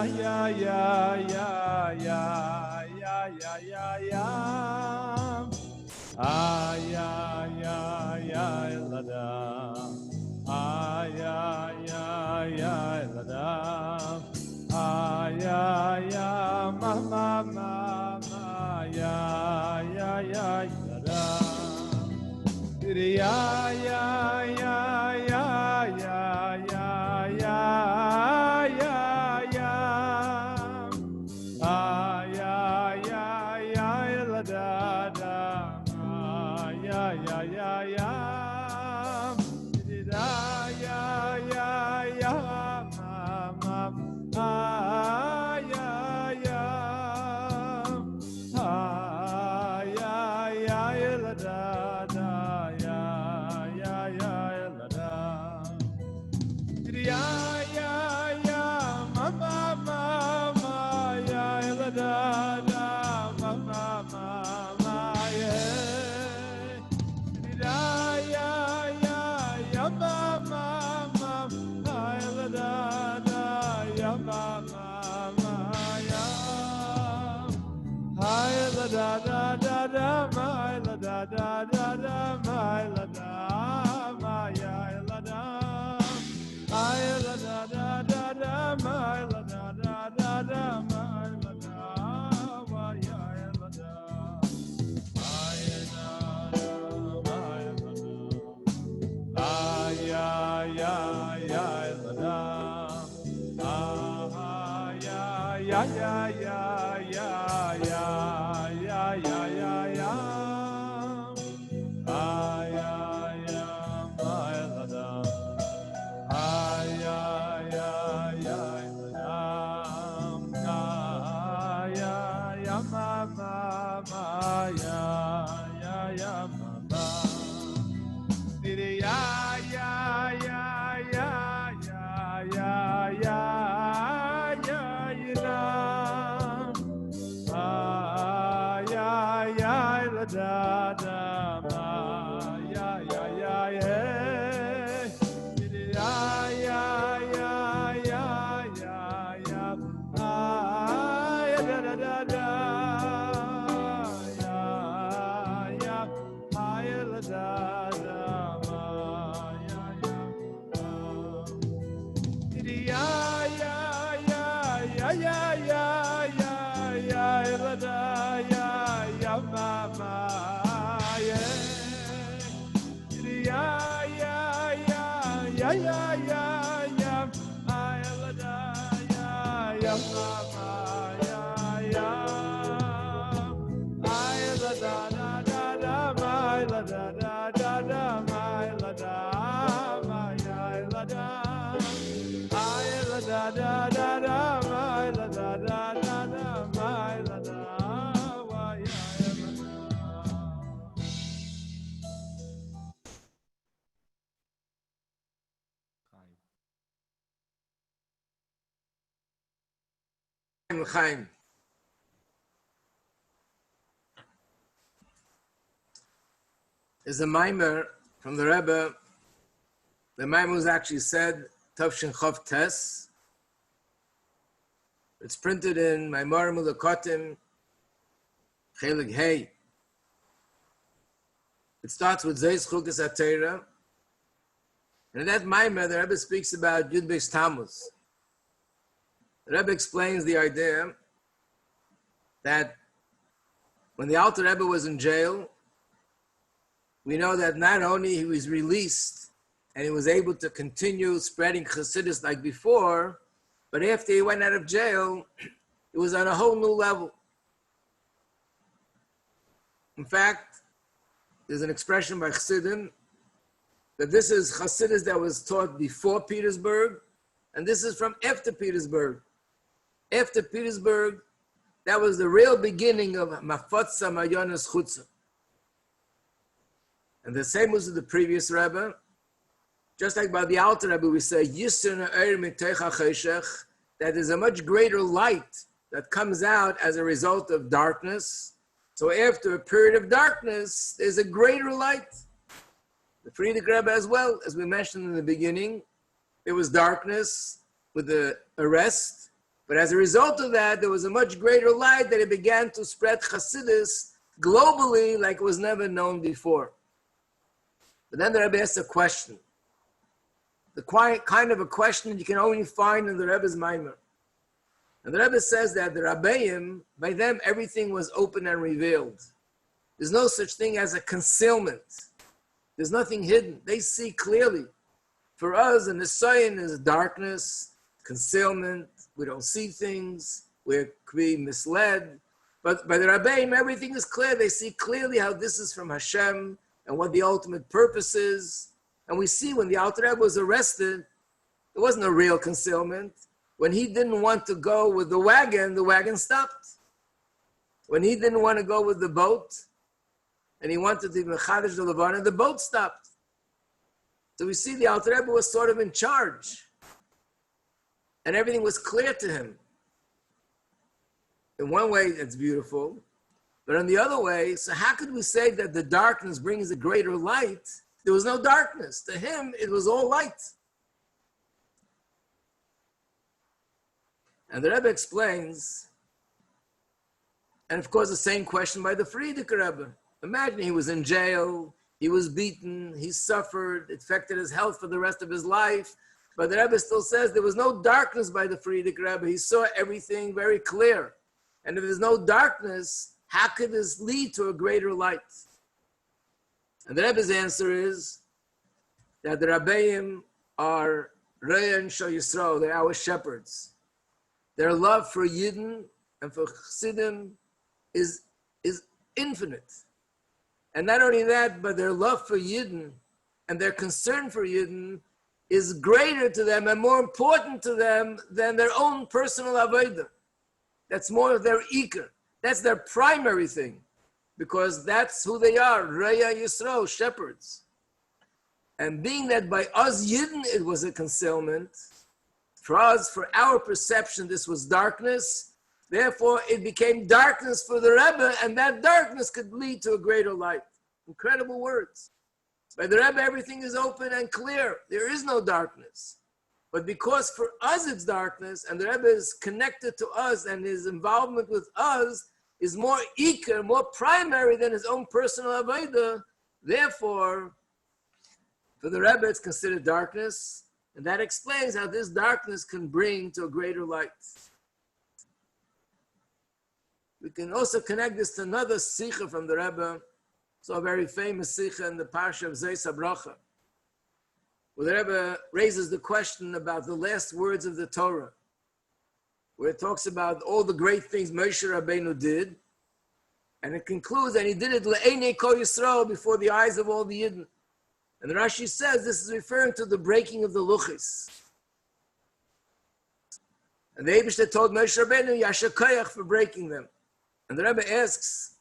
Chaim. Is a mimer from the Rebbe. The mimer was actually said Tavshin Chav Tes. It's printed in Maimarim Ulakotim Chelik Hey. It starts with Zeis Chukes Atera. And in that mimer, the Rebbe speaks about Yud Beis Tammuz. The Rebbe explains the idea that when the Alter Rebbe was in jail, we know that not only he was released and he was able to continue spreading Chassidus like before, but after he went out of jail, it was on a whole new level. In fact, there's an expression by Chassidim that this is Chassidus that was taught before Petersburg, and this is from after Petersburg. After Petersburg, that was the real beginning of Mafotza Mayonas Chutza. And the same was with the previous Rebbe. Just like by the Alter Rebbe, we say, that there's a much greater light that comes out as a result of darkness. So after a period of darkness, there's a greater light. The Friedrich Rebbe as well, as we mentioned in the beginning, there was darkness with the arrest, But as a result of that, there was a much greater light that it began to spread Chassidus globally like it was never known before. But then the Rebbe asked a question. The kind of a question that you can only find in the Rebbe's Maimer. And the Rebbe says that the Rabbeim, by them, everything was open and revealed. There's no such thing as a concealment. There's nothing hidden. They see clearly. For us, an Nisayan is darkness, concealment. We don't see things. We could be misled. But by the Rabbeim, everything is clear. They see clearly how this is from Hashem and what the ultimate purpose is. And we see when the Alter Rebbe was arrested, it wasn't a real concealment. When he didn't want to go with the wagon stopped. When he didn't want to go with the boat, and he wanted to be Mechadish the Levana, the boat stopped. So we see the Alter Rebbe was sort of in charge. And everything was clear to him. In one way, it's beautiful. But in the other way, so how could we say that the darkness brings a greater light? There was no darkness. To him, it was all light. And the Rebbe explains, and of course the same question by the Frierdiker Rebbe. Imagine he was in jail, he was beaten, he suffered, it affected his health for the rest of his life. But the Rebbe still says there was no darkness by the Frierdiker Rebbe. He saw everything very clear. And if there's no darkness, how could this lead to a greater light? And the Rebbe's answer is that the Rabbeim are Re'eh and Shal Yisrael, they're our shepherds. Their love for Yidden and for Chassidim is infinite. And not only that, but their love for Yidden and their concern for Yidden is greater to them and more important to them than their own personal avodah. That's more of their ikar. That's their primary thing, because that's who they are, Re'eh Yisrael, shepherds. And being that by us Yidden it was a concealment, for us, for our perception, this was darkness. Therefore, it became darkness for the Rebbe, and that darkness could lead to a greater light. Incredible words. By the Rebbe, everything is open and clear. There is no darkness. But because for us it's darkness, and the Rebbe is connected to us, and his involvement with us is more ikar, more primary than his own personal avodah, therefore, for the Rebbe, it's considered darkness. And that explains how this darkness can bring to a greater light. We can also connect this to another sikha from the Rebbe, so a very famous sikha in the Parsha of Zeis HaBracha, where the Rebbe raises the question about the last words of the Torah, where it talks about all the great things Moshe Rabbeinu did, and it concludes, and he did it le'enei kol Yisrael, before the eyes of all the Yidden. And the Rashi says this is referring to the breaking of the luchis. And the Eibishter told Moshe Rabbeinu, Yasher koyach, for breaking them. And the Rebbe asks,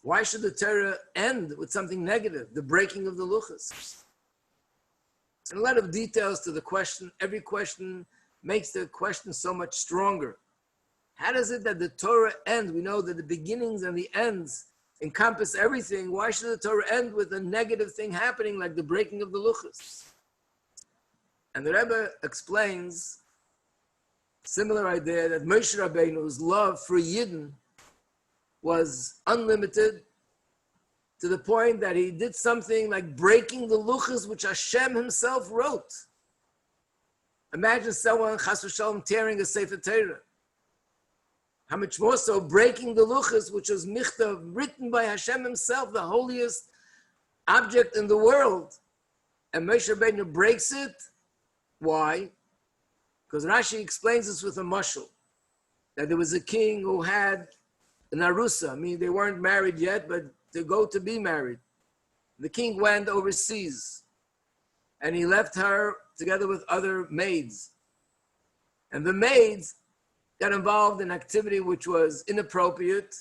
why should the Torah end with something negative, the breaking of the luchis? And a lot of details to the question. Every question makes the question so much stronger. How does it that the Torah end? We know that the beginnings and the ends encompass everything. Why should the Torah end with a negative thing happening like the breaking of the luchos? And the Rebbe explains similar idea that Moshe Rabbeinu's love for Yidden was unlimited to the point that he did something like breaking the luchos which Hashem himself wrote. Imagine someone, chas v'shalom, tearing a Sefer Torah. How much more so breaking the luchos, which was michtav, written by Hashem himself, the holiest object in the world. And Moshe Rabbeinu breaks it. Why? Because Rashi explains this with a mashal, that there was a king who had an arusa. I mean, they weren't married yet, but to go to be married. The king went overseas, and he left her together with other maids. And the maids got involved in activity which was inappropriate.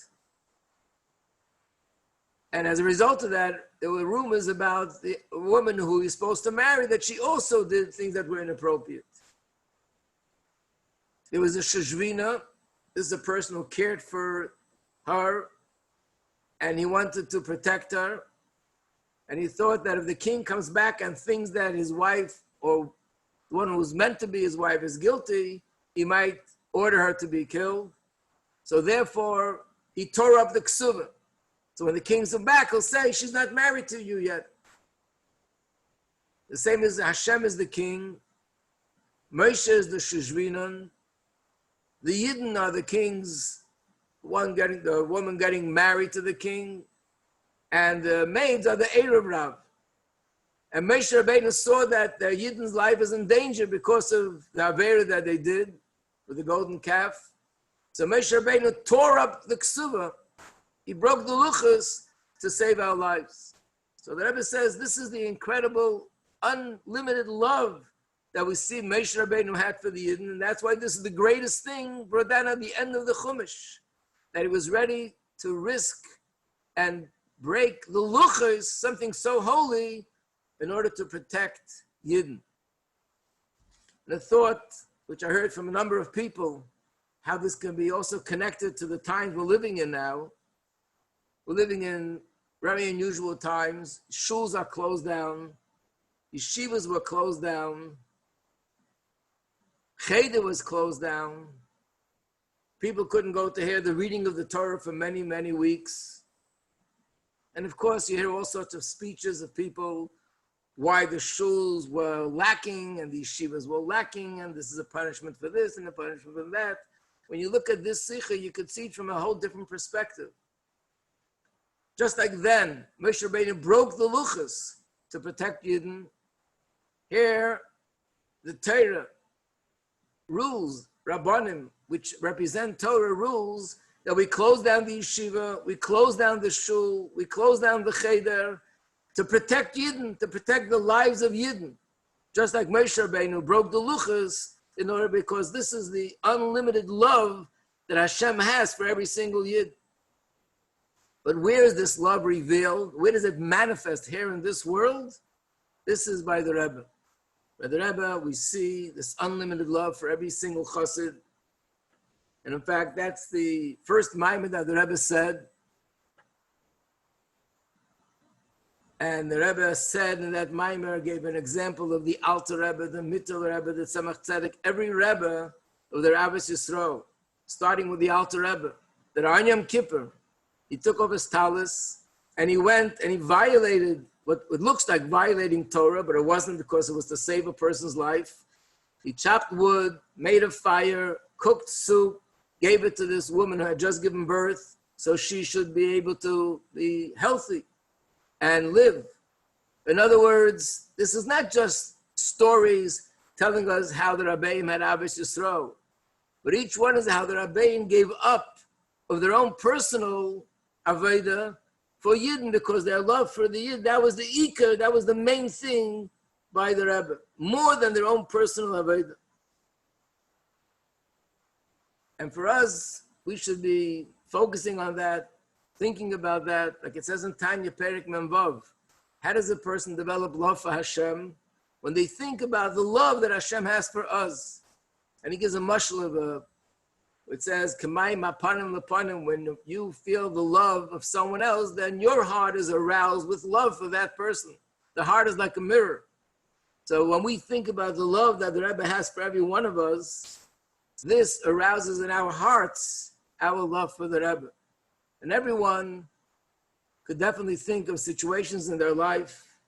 And as a result of that, there were rumors about the woman who he's supposed to marry, that she also did things that were inappropriate. There was a sheshvina. This is a person who cared for her, and he wanted to protect her. And he thought that if the king comes back and thinks that his wife, or the one who's meant to be his wife, is guilty, he might order her to be killed. So therefore, he tore up the ksuva. So when the kings come back, he'll say, she's not married to you yet. The same as Hashem is the king, Moshe is the shishvinon, the Yidden are the kings, the woman getting married to the king, and the maids are the Erev Rav. And Moshe Rabbeinu saw that the Yidden's life is in danger because of the Avera that they did with the golden calf. So Moshe Rabbeinu tore up the ksuva. He broke the luchas to save our lives. So the Rebbe says this is the incredible, unlimited love that we see Moshe Rabbeinu had for the Yidden, and that's why this is the greatest thing brought down at the end of the Chumash, that he was ready to risk and break the luchas, something so holy, in order to protect Yidden. And a thought, which I heard from a number of people, how this can be also connected to the times we're living in now. We're living in very unusual times. Shuls are closed down. Yeshivas were closed down. Cheder was closed down. People couldn't go to hear the reading of the Torah for many, many weeks. And of course, you hear all sorts of speeches of people why the shuls were lacking and the yeshivas were lacking, and this is a punishment for this and a punishment for that. When you look at this sikha, you could see it from a whole different perspective. Just like then, Moshe Rabbeinu broke the luchas to protect Yidden. Here, the Torah rules, Rabbanim, which represent Torah rules, that we close down the yeshiva, we close down the shul, we close down the cheder, to protect Yidden, to protect the lives of Yidden. Just like Moshe Rabbeinu broke the luchas in order, because this is the unlimited love that Hashem has for every single Yid. But where is this love revealed? Where does it manifest here in this world? This is by the Rebbe. By the Rebbe, we see this unlimited love for every single chassid. And in fact, that's the first maimed that the Rebbe said. And the Rebbe said in that Maimer, gave an example of the Alter Rebbe, the Mittel Rebbe, the Tzemach Tzedek, every Rebbe of the Rabbis Yisroel, starting with the Alter Rebbe, that on Yom Kippur, he took off his talus and he went and he violated what it looks like violating Torah, but it wasn't, because it was to save a person's life. He chopped wood, made a fire, cooked soup, gave it to this woman who had just given birth, so she should be able to be healthy and live. In other words, this is not just stories telling us how the Rabbeim had Ahavas Yisroel, but each one is how the Rabbeim gave up of their own personal Avodah for Yidden, because their love for the Yid, that was the Ikar, that was the main thing by the Rebbe, more than their own personal Avodah. And for us, we should be focusing on that, thinking about that, like it says in Tanya Perik Memvav. How does a person develop love for Hashem? When they think about the love that Hashem has for us. And he gives a mashal of it says, Kamayim apanim lepanim, when you feel the love of someone else, then your heart is aroused with love for that person. The heart is like a mirror. So when we think about the love that the Rebbe has for every one of us, this arouses in our hearts our love for the Rebbe. And everyone could definitely think of situations in their life.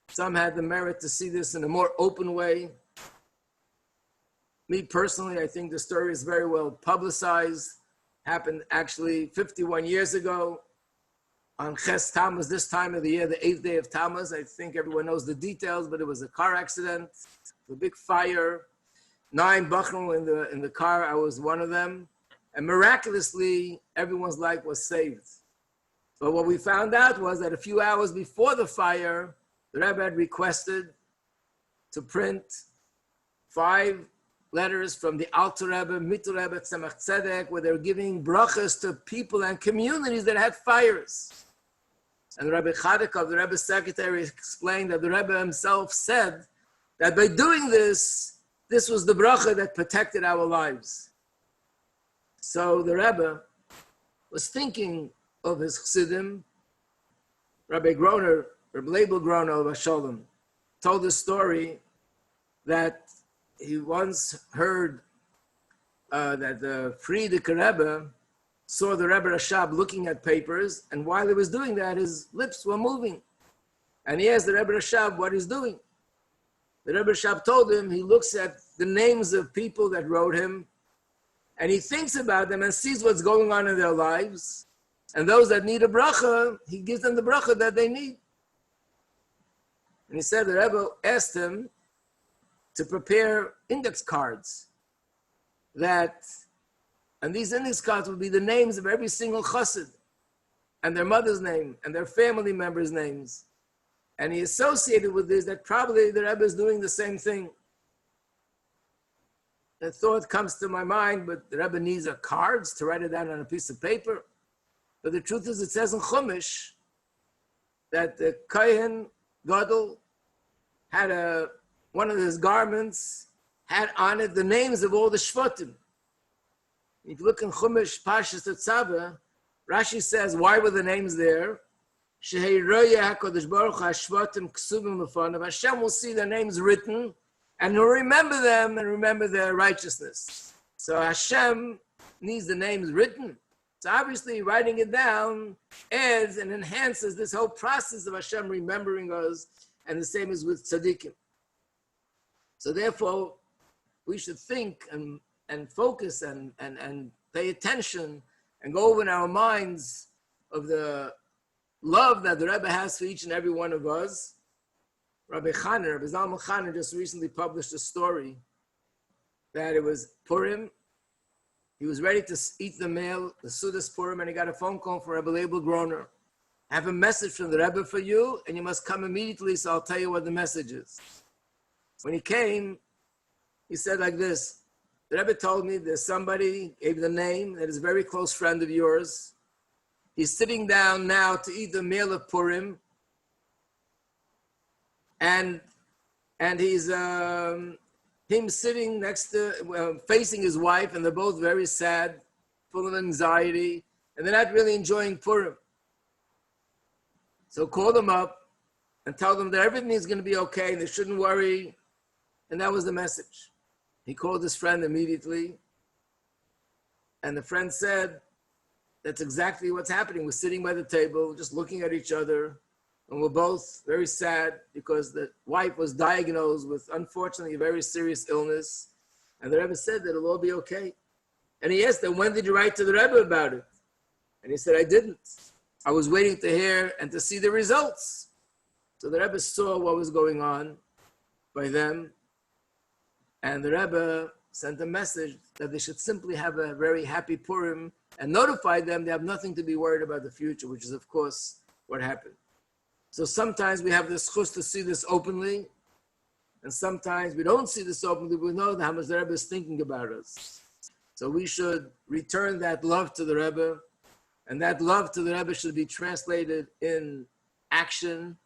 Some had the merit to see this in a more open way. Me personally, I think the story is very well publicized. Happened actually 51 years ago on Ches Tammuz, this time of the year, the 8th day of Tammuz. I think everyone knows the details, but it was a car accident, a big fire, 9 Bachrim in the car. I was one of them. And miraculously, everyone's life was saved. But what we found out was that a few hours before the fire, the Rebbe had requested to print 5 letters from the Alter Rebbe, Mittel Rebbe, Tzemach Tzedek, where they were giving brachas to people and communities that had fires. And Rabbi Chadikov, the Rebbe's secretary, explained that the Rebbe himself said that by doing this, this was the bracha that protected our lives. So the Rebbe was thinking of his chassidim. Rabbi Groner, Rabbi Leibel Groner of Hasholem, told the story that he once heard that the Frierdiker Rebbe saw the Rebbe Rashab looking at papers, and while he was doing that, his lips were moving. And he asked the Rebbe Rashab what he's doing. The Rebbe Rashab told him he looks at the names of people that wrote him, and he thinks about them and sees what's going on in their lives. And those that need a bracha, he gives them the bracha that they need. And he said the Rebbe asked him to prepare index cards and these index cards would be the names of every single chassid, and their mother's name, and their family members' names. And he associated with this that probably the Rebbe is doing the same thing. The thought comes to my mind, but the Rebbe needs cards to write it down on a piece of paper. But the truth is, it says in Chumash that the Kohen Gadol had one of his garments had on it the names of all the Shvatim. If you look in Chumash Parshas Tetzaveh, Rashi says, why were the names there? Hashem will see their names written, and he'll remember them and remember their righteousness. So Hashem needs the names written. So obviously writing it down adds and enhances this whole process of Hashem remembering us, and the same is with tzaddikim. So therefore, we should think and focus and pay attention and go over in our minds of the love that the Rebbe has for each and every one of us. Rabbi Zalman Chaner just recently published a story that it was Purim. He was ready to eat the meal, the Sudas Purim, and he got a phone call from Rabbi Leibel Groner. I have a message from the Rebbe for you, and you must come immediately, so I'll tell you what the message is. When he came, he said like this: the Rebbe told me there's somebody, gave the name, that is a very close friend of yours. He's sitting down now to eat the meal of Purim, and he's him sitting next to, facing his wife, and they're both very sad, full of anxiety, and they're not really enjoying Purim. So call them up and tell them that everything is going to be okay, and they shouldn't worry. And that was the message. He called his friend immediately, and the friend said, that's exactly what's happening. We're sitting by the table, just looking at each other, and we're both very sad because the wife was diagnosed with, unfortunately, a very serious illness. And the Rebbe said that it'll all be okay. And he asked them, when did you write to the Rebbe about it? And he said, I didn't. I was waiting to hear and to see the results. So the Rebbe saw what was going on by them. And the Rebbe sent a message that they should simply have a very happy Purim and notified them they have nothing to be worried about the future, which is, of course, what happened. So sometimes we have this chus to see this openly, and sometimes we don't see this openly. We know how much the Rebbe is thinking about us. So we should return that love to the Rebbe, and that love to the Rebbe should be translated in action,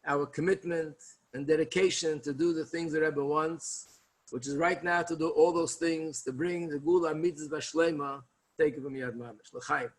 our commitment and dedication to do the things the Rebbe wants, which is right now to do all those things, to bring the Gula Mitzvah Shloma, take it from Yad Mamish. L'chaim.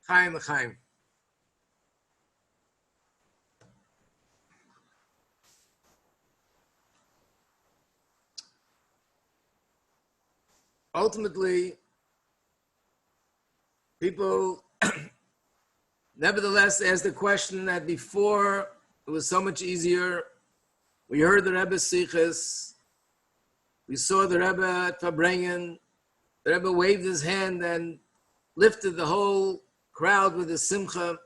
Chaim l'chaim. Ultimately, people nevertheless ask the question that before it was so much easier. We heard the Rebbe's Sichos, We saw the Rebbe at Fabrengen. The Rebbe waved his hand and lifted the whole crowd with his simcha.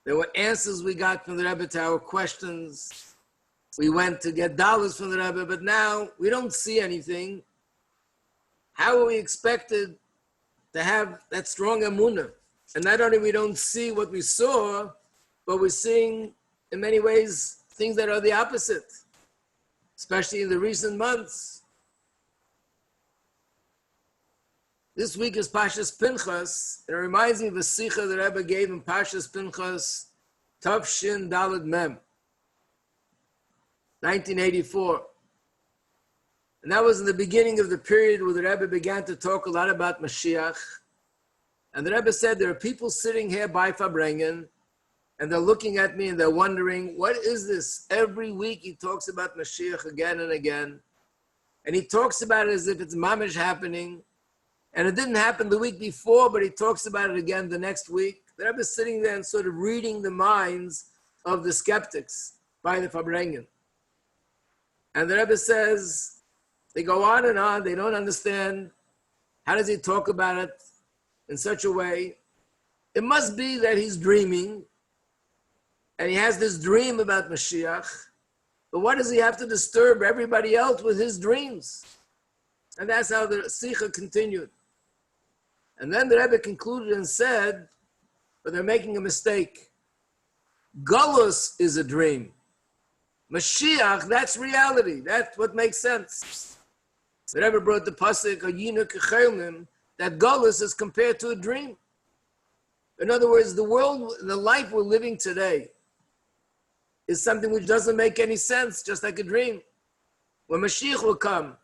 There were answers we got from the Rebbe to our questions. We went to get dollars from the Rebbe, but now we don't see anything. How are we expected to have that strong emunah? And not only we don't see what we saw, but we're seeing, in many ways, things that are the opposite, especially in the recent months. This week is Pashas Pinchas. It reminds me of a sikha the Rebbe gave in Pashas Pinchas, Tav Shin Daled Mem, 1984. And that was in the beginning of the period where the Rebbe began to talk a lot about Mashiach. And the Rebbe said, there are people sitting here by Fabrengen, and they're looking at me and they're wondering, what is this? Every week he talks about Mashiach again and again. And he talks about it as if it's mamish happening. And it didn't happen the week before, but he talks about it again the next week. The Rebbe is sitting there and sort of reading the minds of the skeptics by the Fabrengen. And the Rebbe says, they go on and on, they don't understand. How does he talk about it in such a way? It must be that he's dreaming, and he has this dream about Mashiach, but what does he have to disturb everybody else with his dreams? And that's how the Sikha continued. And then the Rebbe concluded and said, but they're making a mistake. Golus is a dream. Mashiach, that's reality. That's what makes sense. The Rebbe brought the pasuk that Golus is compared to a dream. In other words, the world, the life we're living today is something which doesn't make any sense, just like a dream. When Mashiach will come,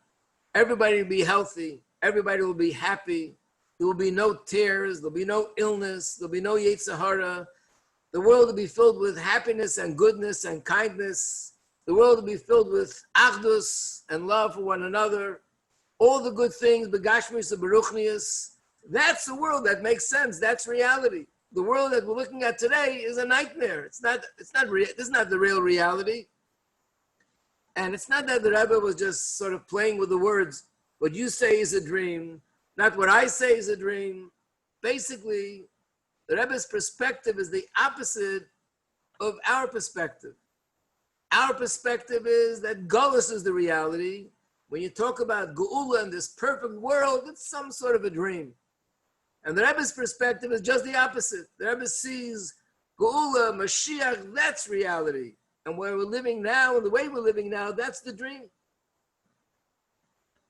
everybody will be healthy, everybody will be happy, there will be no tears, there'll be no illness, there'll be no Yetzer Hara. The world will be filled with happiness and goodness and kindness. The world will be filled with achdus and love for one another. All the good things, begashmis and beruchnius. That's the world that makes sense. That's reality. The world that we're looking at today is a nightmare. This is not the real reality. And it's not that the Rebbe was just sort of playing with the words. What you say is a dream, not what I say is a dream. Basically, the Rebbe's perspective is the opposite of our perspective. Our perspective is that Golus is the reality. When you talk about Geula in this perfect world, it's some sort of a dream. And the Rebbe's perspective is just the opposite. The Rebbe sees Geula, Mashiach, that's reality. And where we're living now, and the way we're living now, that's the dream.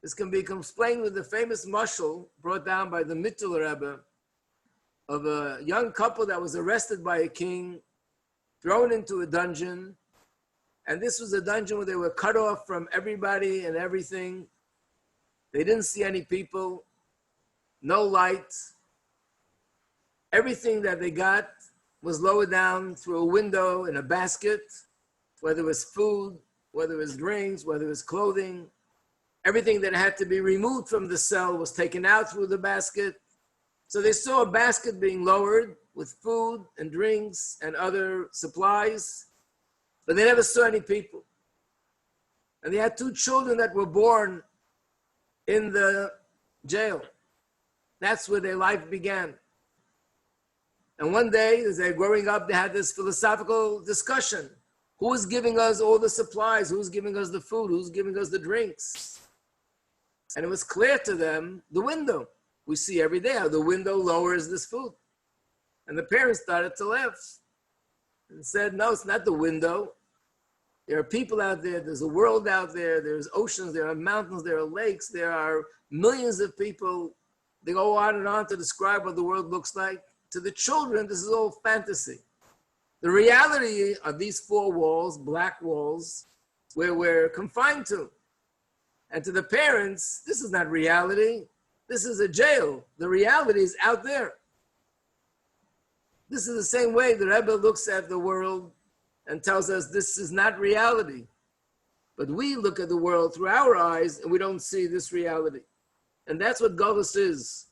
This can be explained with the famous mashal brought down by the Mittel Rebbe of a young couple that was arrested by a king, thrown into a dungeon. And this was a dungeon where they were cut off from everybody and everything. They didn't see any people, no light. Everything that they got was lowered down through a window in a basket, whether it was food, whether it was drinks, whether it was clothing. Everything that had to be removed from the cell was taken out through the basket. So they saw a basket being lowered with food and drinks and other supplies, but they never saw any people. And they had two children that were born in the jail. That's where their life began. And one day, as they were growing up, they had this philosophical discussion. Who is giving us all the supplies? Who's giving us the food? Who's giving us the drinks? And it was clear to them, the window. We see every day how the window lowers this food. And the parents started to laugh and said, no, it's not the window. There are people out there. There's a world out there. There's oceans. There are mountains. There are lakes. There are millions of people. They go on and on to describe what the world looks like. To the children, this is all fantasy. The reality of these four walls, black walls, where we're confined to. And to the parents, this is not reality. This is a jail. The reality is out there. This is the same way the Rebbe looks at the world and tells us this is not reality. But we look at the world through our eyes and we don't see this reality. And that's what Golus is,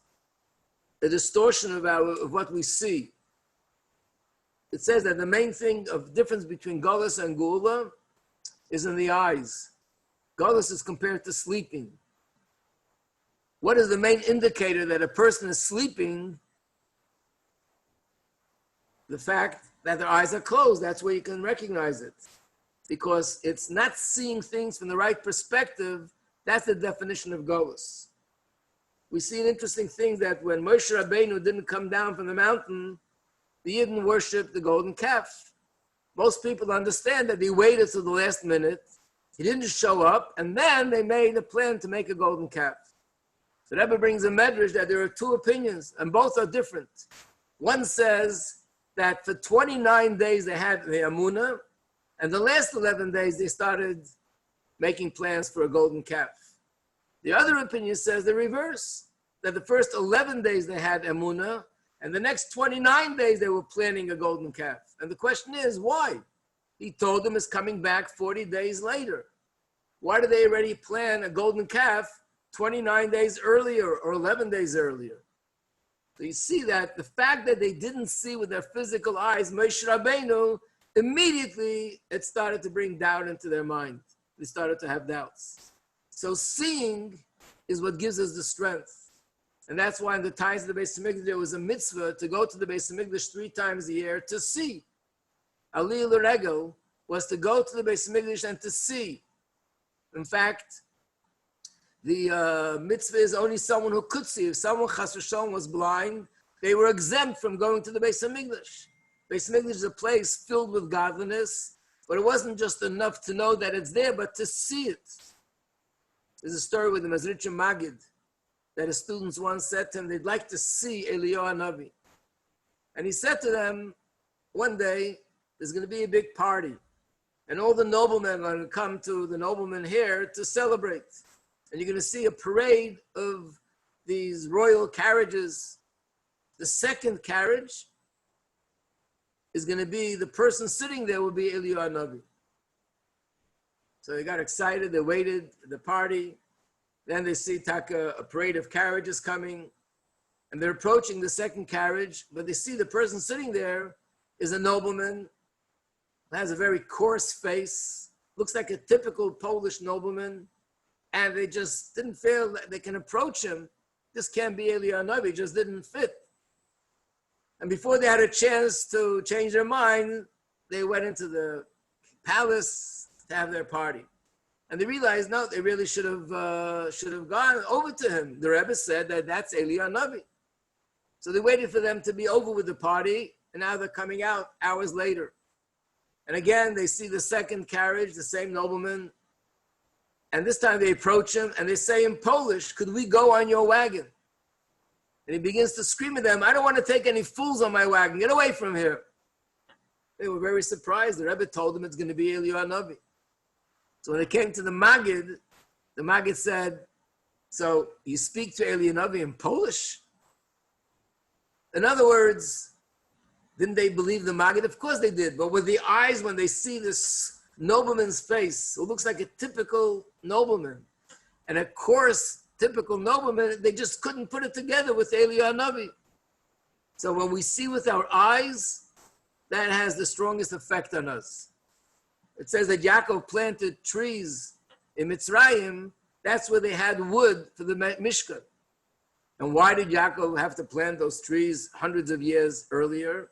a distortion of what we see. It says that the main thing of difference between Golus and Geula is in the eyes. Golus is compared to sleeping. What is the main indicator that a person is sleeping? The fact that their eyes are closed. That's where you can recognize it. Because it's not seeing things from the right perspective. That's the definition of Golus. We see an interesting thing that when Moshe Rabbeinu didn't come down from the mountain, the Yidden worshipped the golden calf. Most people understand that he waited till the last minute. He didn't show up, and then they made a plan to make a golden calf. So Rebbe brings a medrash that there are two opinions, and both are different. One says that for 29 days they had the Amunah, and the last 11 days they started making plans for a golden calf. The other opinion says the reverse, that the first 11 days they had Amunah, and the next 29 days they were planning a golden calf. And the question is, why? He told them it's coming back 40 days later. Why did they already plan a golden calf 29 days earlier or 11 days earlier? So you see that the fact that they didn't see with their physical eyes, Moshe Rabbeinu, immediately it started to bring doubt into their mind. They started to have doubts. So seeing is what gives us the strength. And that's why in the times of the Beis Hamikdash, there was a mitzvah to go to the Beis Hamikdash 3 times a year to see. Aliyah L'Regel was to go to the Beis Hamikdash and to see. In fact, the mitzvah is only someone who could see. If someone chas v'shalom was blind, they were exempt from going to the Beis Hamikdash. Beis Hamikdash is a place filled with godliness, but it wasn't just enough to know that it's there, but to see it. There's a story with the Mazritcha Magid that his students once said to him they'd like to see Eliyahu Hanavi. And he said to them, one day, there's going to be a big party. And all the noblemen are going to come to the noblemen here to celebrate. And you're going to see a parade of these royal carriages. The second carriage is going to be, the person sitting there will be Eliyahu Hanavi. So they got excited, they waited for the party. Then they see a parade of carriages coming, and they're approaching the second carriage, but they see the person sitting there is a nobleman, has a very coarse face, looks like a typical Polish nobleman, and they just didn't feel that they can approach him. This can't be Eliyahu Hanavi, just didn't fit. And before they had a chance to change their mind, they went into the palace to have their party. And they realized, no, they really should have gone over to him. The Rebbe said that that's Eliyahu Hanavi. So they waited for them to be over with the party, and now they're coming out hours later. And again, they see the second carriage, the same nobleman, and this time they approach him, and they say in Polish, could we go on your wagon? And he begins to scream at them, I don't want to take any fools on my wagon. Get away from here. They were very surprised. The Rebbe told them it's going to be Eliyahu Hanavi. So when they came to the Maggid said, so you speak to Eliyahu Hanavi in Polish? In other words, didn't they believe the Maggid? Of course they did. But with the eyes, when they see this nobleman's face, who looks like a typical nobleman, and a coarse, typical nobleman, they just couldn't put it together with Eliyahu Hanavi. So when we see with our eyes, that has the strongest effect on us. It says that Yaakov planted trees in Mitzrayim. That's where they had wood for the Mishkan. And why did Yaakov have to plant those trees hundreds of years earlier?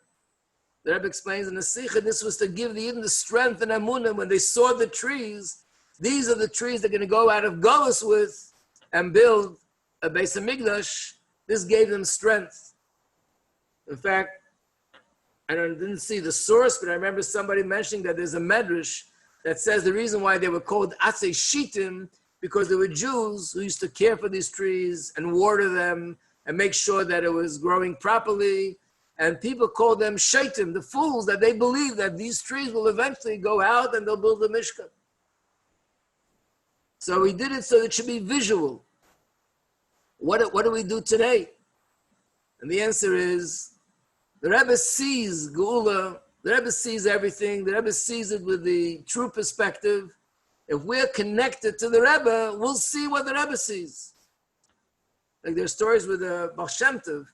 The Rebbe explains in the Sikha, this was to give the Yidden the strength and Amunah. When they saw the trees, these are the trees they're going to go out of Golus with and build a Beis Hamikdash. This gave them strength. In fact, I didn't see the source, but I remember somebody mentioning that there's a medrash that says the reason why they were called Atzei Shitim, because there were Jews who used to care for these trees and water them and make sure that it was growing properly. And people called them Shaitim, the fools, that they believe that these trees will eventually go out and they'll build the Mishkan. So he did it so it should be visual. What do we do today? And the answer is, the Rebbe sees Geula, the Rebbe sees everything, the Rebbe sees it with the true perspective. If we're connected to the Rebbe, we'll see what the Rebbe sees. Like there are stories with the Baal Shem Tov,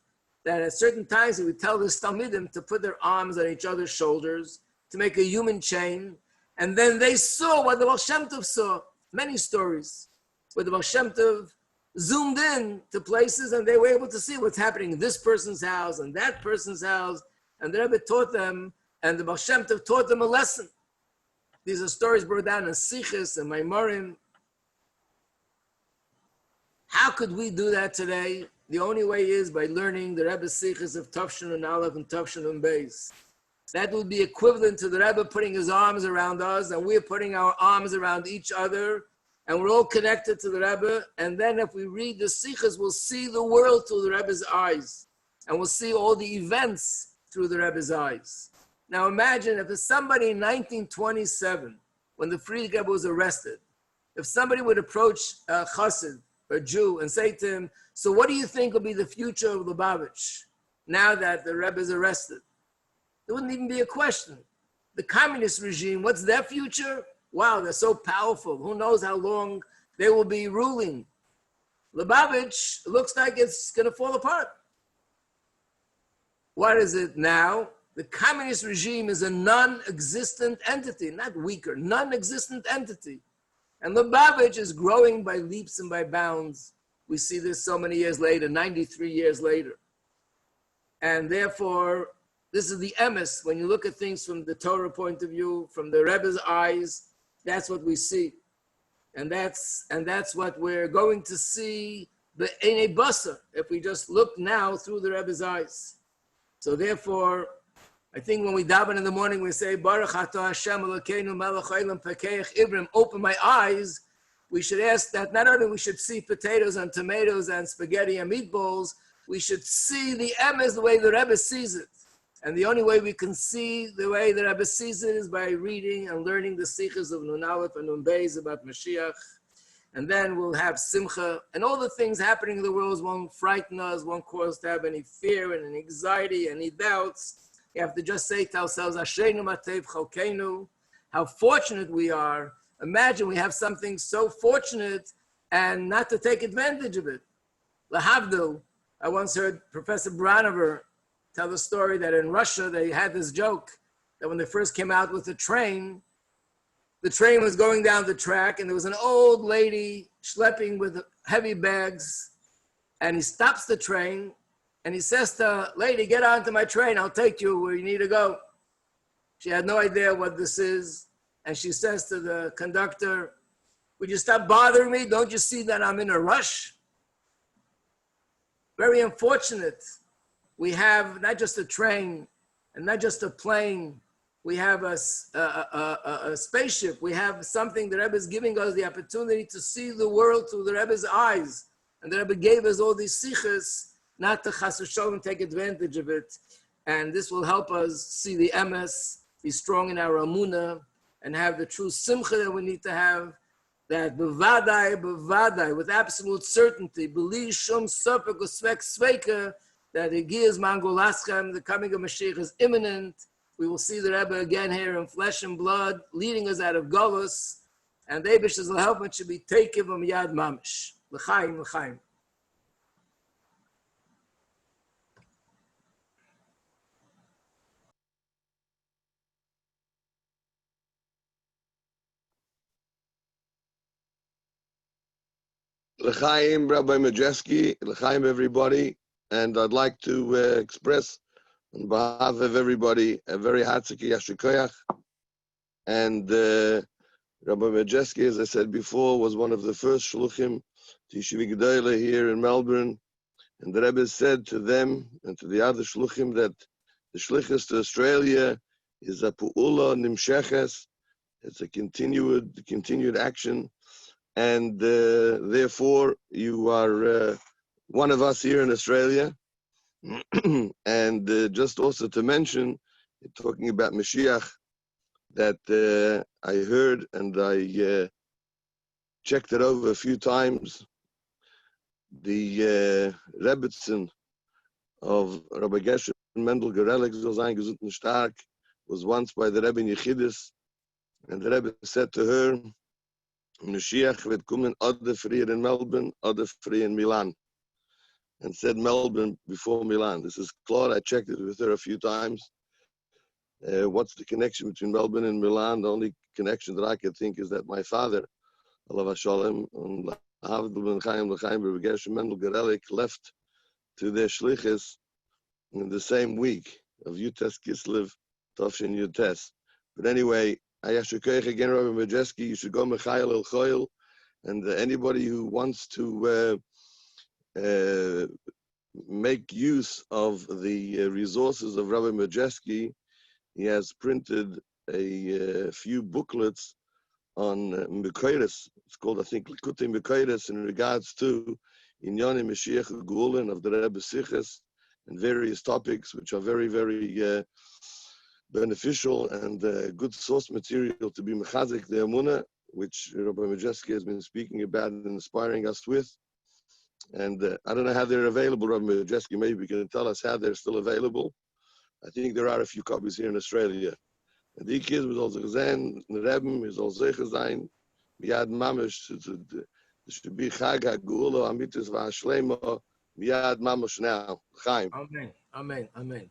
that at certain times he would tell his Talmidim to put their arms on each other's shoulders to make a human chain, and then they saw what the Baal Shem Tov saw. many stories, where the Baal Shem Tov zoomed in to places and they were able to see what's happening in this person's house and that person's house. And the Rebbe taught them, and the Baal Shem Tov taught them a lesson. These are stories brought down in Sichos and Maimarim. How could we do that today? The only way is by learning the Rebbe's Sichos of Tavshin and Aleph and Tavshin and Beis. That would be equivalent to the Rebbe putting his arms around us, and we're putting our arms around each other, and we're all connected to the Rebbe. And then if we read the Sichos, we'll see the world through the Rebbe's eyes, and we'll see all the events through the Rebbe's eyes. Now imagine if somebody in 1927, when the Frierdiker Rebbe was arrested, if somebody would approach a chassid, or a Jew, and say to him, so what do you think will be the future of Lubavitch now that the Rebbe is arrested? There wouldn't even be a question. The communist regime, what's their future? Wow, they're so powerful. Who knows how long they will be ruling? Lubavitch looks like it's going to fall apart. What is it now? The communist regime is a non-existent entity, not weaker, non-existent entity. And Lubavitch is growing by leaps and by bounds. We see this so many years later, 93 years later. And therefore, this is the emes. When you look at things from the Torah point of view, from the Rebbe's eyes, that's what we see. And that's what we're going to see in a basa, if we just look now through the Rebbe's eyes. So therefore, I think when we daven in the morning, we say, Baruch Atah Hashem Elokeinu melech haolam pakeach ivrim, open my eyes. We should ask that not only we should see potatoes and tomatoes and spaghetti and meatballs, we should see the emes the way the Rebbe sees it. And the only way we can see the way the Rebbe sees it is by reading and learning the Sichos of Nun Aleph and Nun Beis about Mashiach. And then we'll have simcha. And all the things happening in the world won't frighten us, won't cause us to have any fear and any anxiety, any doubts. We have to just say to ourselves, Asheinu matev chalkeinu, how fortunate we are. Imagine we have something so fortunate and not to take advantage of it. Lahavdil, I once heard Professor Branover tell the story that in Russia, they had this joke that when they first came out with the train was going down the track and there was an old lady schlepping with heavy bags, and he stops the train and he says to her, lady, get onto my train, I'll take you where you need to go. She had no idea what this is. And she says to the conductor, would you stop bothering me? Don't you see that I'm in a rush? Very unfortunate. We have not just a train and not just a plane. We have a spaceship. We have something the Rebbe is giving us the opportunity to see the world through the Rebbe's eyes. And the Rebbe gave us all these sichos, not to chas v'sholom take advantage of it. And this will help us see the emes, be strong in our amunah, and have the true simcha that we need to have, that bevadai, with absolute certainty, believe shum sopek usvek sveika, that the Giyaz Mangolaschem, the coming of Mashiach is imminent. We will see the Rebbe again here in flesh and blood, leading us out of Golus, and the Eibishter's helpment should be taken from Yad Mamish. L'chaim, l'chaim. L'chaim, Rabbi Majeski, L'chaim, everybody. And I'd like to express on behalf of everybody a very heartily yashikoyach. And Rabbi Majeski, as I said before, was one of the first shluchim to Yeshiva Gedolah here in Melbourne. And the Rebbe said to them and to the other shluchim that the shlichus to Australia is a pu'ula nimsheches. It's a continued action. And therefore, you are one of us here in Australia. And just also to mention, talking about Mashiach, that I heard and I checked it over a few times. The Rebbitzin of Rabbi Gesher Mendel Gerelig Zolzain Gesundten Stark was once by the Rebbe in Yechidus, and the Rebbe said to her, Mashiach wird kommen oder früher in Melbourne oder früher in Milan, and said Melbourne before Milan. This is clear. I checked it with her a few times. What's the connection between Melbourne and Milan? The only connection that I could think is that my father alav hashalom, and Havdil ben Chaim L'Chaim Rabbi Gershom Mendel Gerelik left to their shlichus in the same week of Yutes Kislev, Tovshin Yutes. But anyway, Ayashukech again, Rabbi Majeski, you should go Mechayel El Choyel, and anybody who wants to make use of the resources of Rabbi Majeski, he has printed a few booklets on Mekayres. It's called, I think, Likutei Mekayres, in regards to Inyani Mashiach Geulin of the Rebbe Siches and various topics, which are very, very beneficial and good source material to be mechazik the Emunah, which Rabbi Majeski has been speaking about and inspiring us with. And I don't know how they're available, Rabbi Majeski. Maybe you can tell us how they're still available. I think there are a few copies here in Australia. And die kids was also gesehen, the Rebbe is also gesehen, Miyad Mamash, it should be Chag HaGeula, Amitis V'Shloma, Miyad Mamash now, Chaim. Amen. Amen. Amen.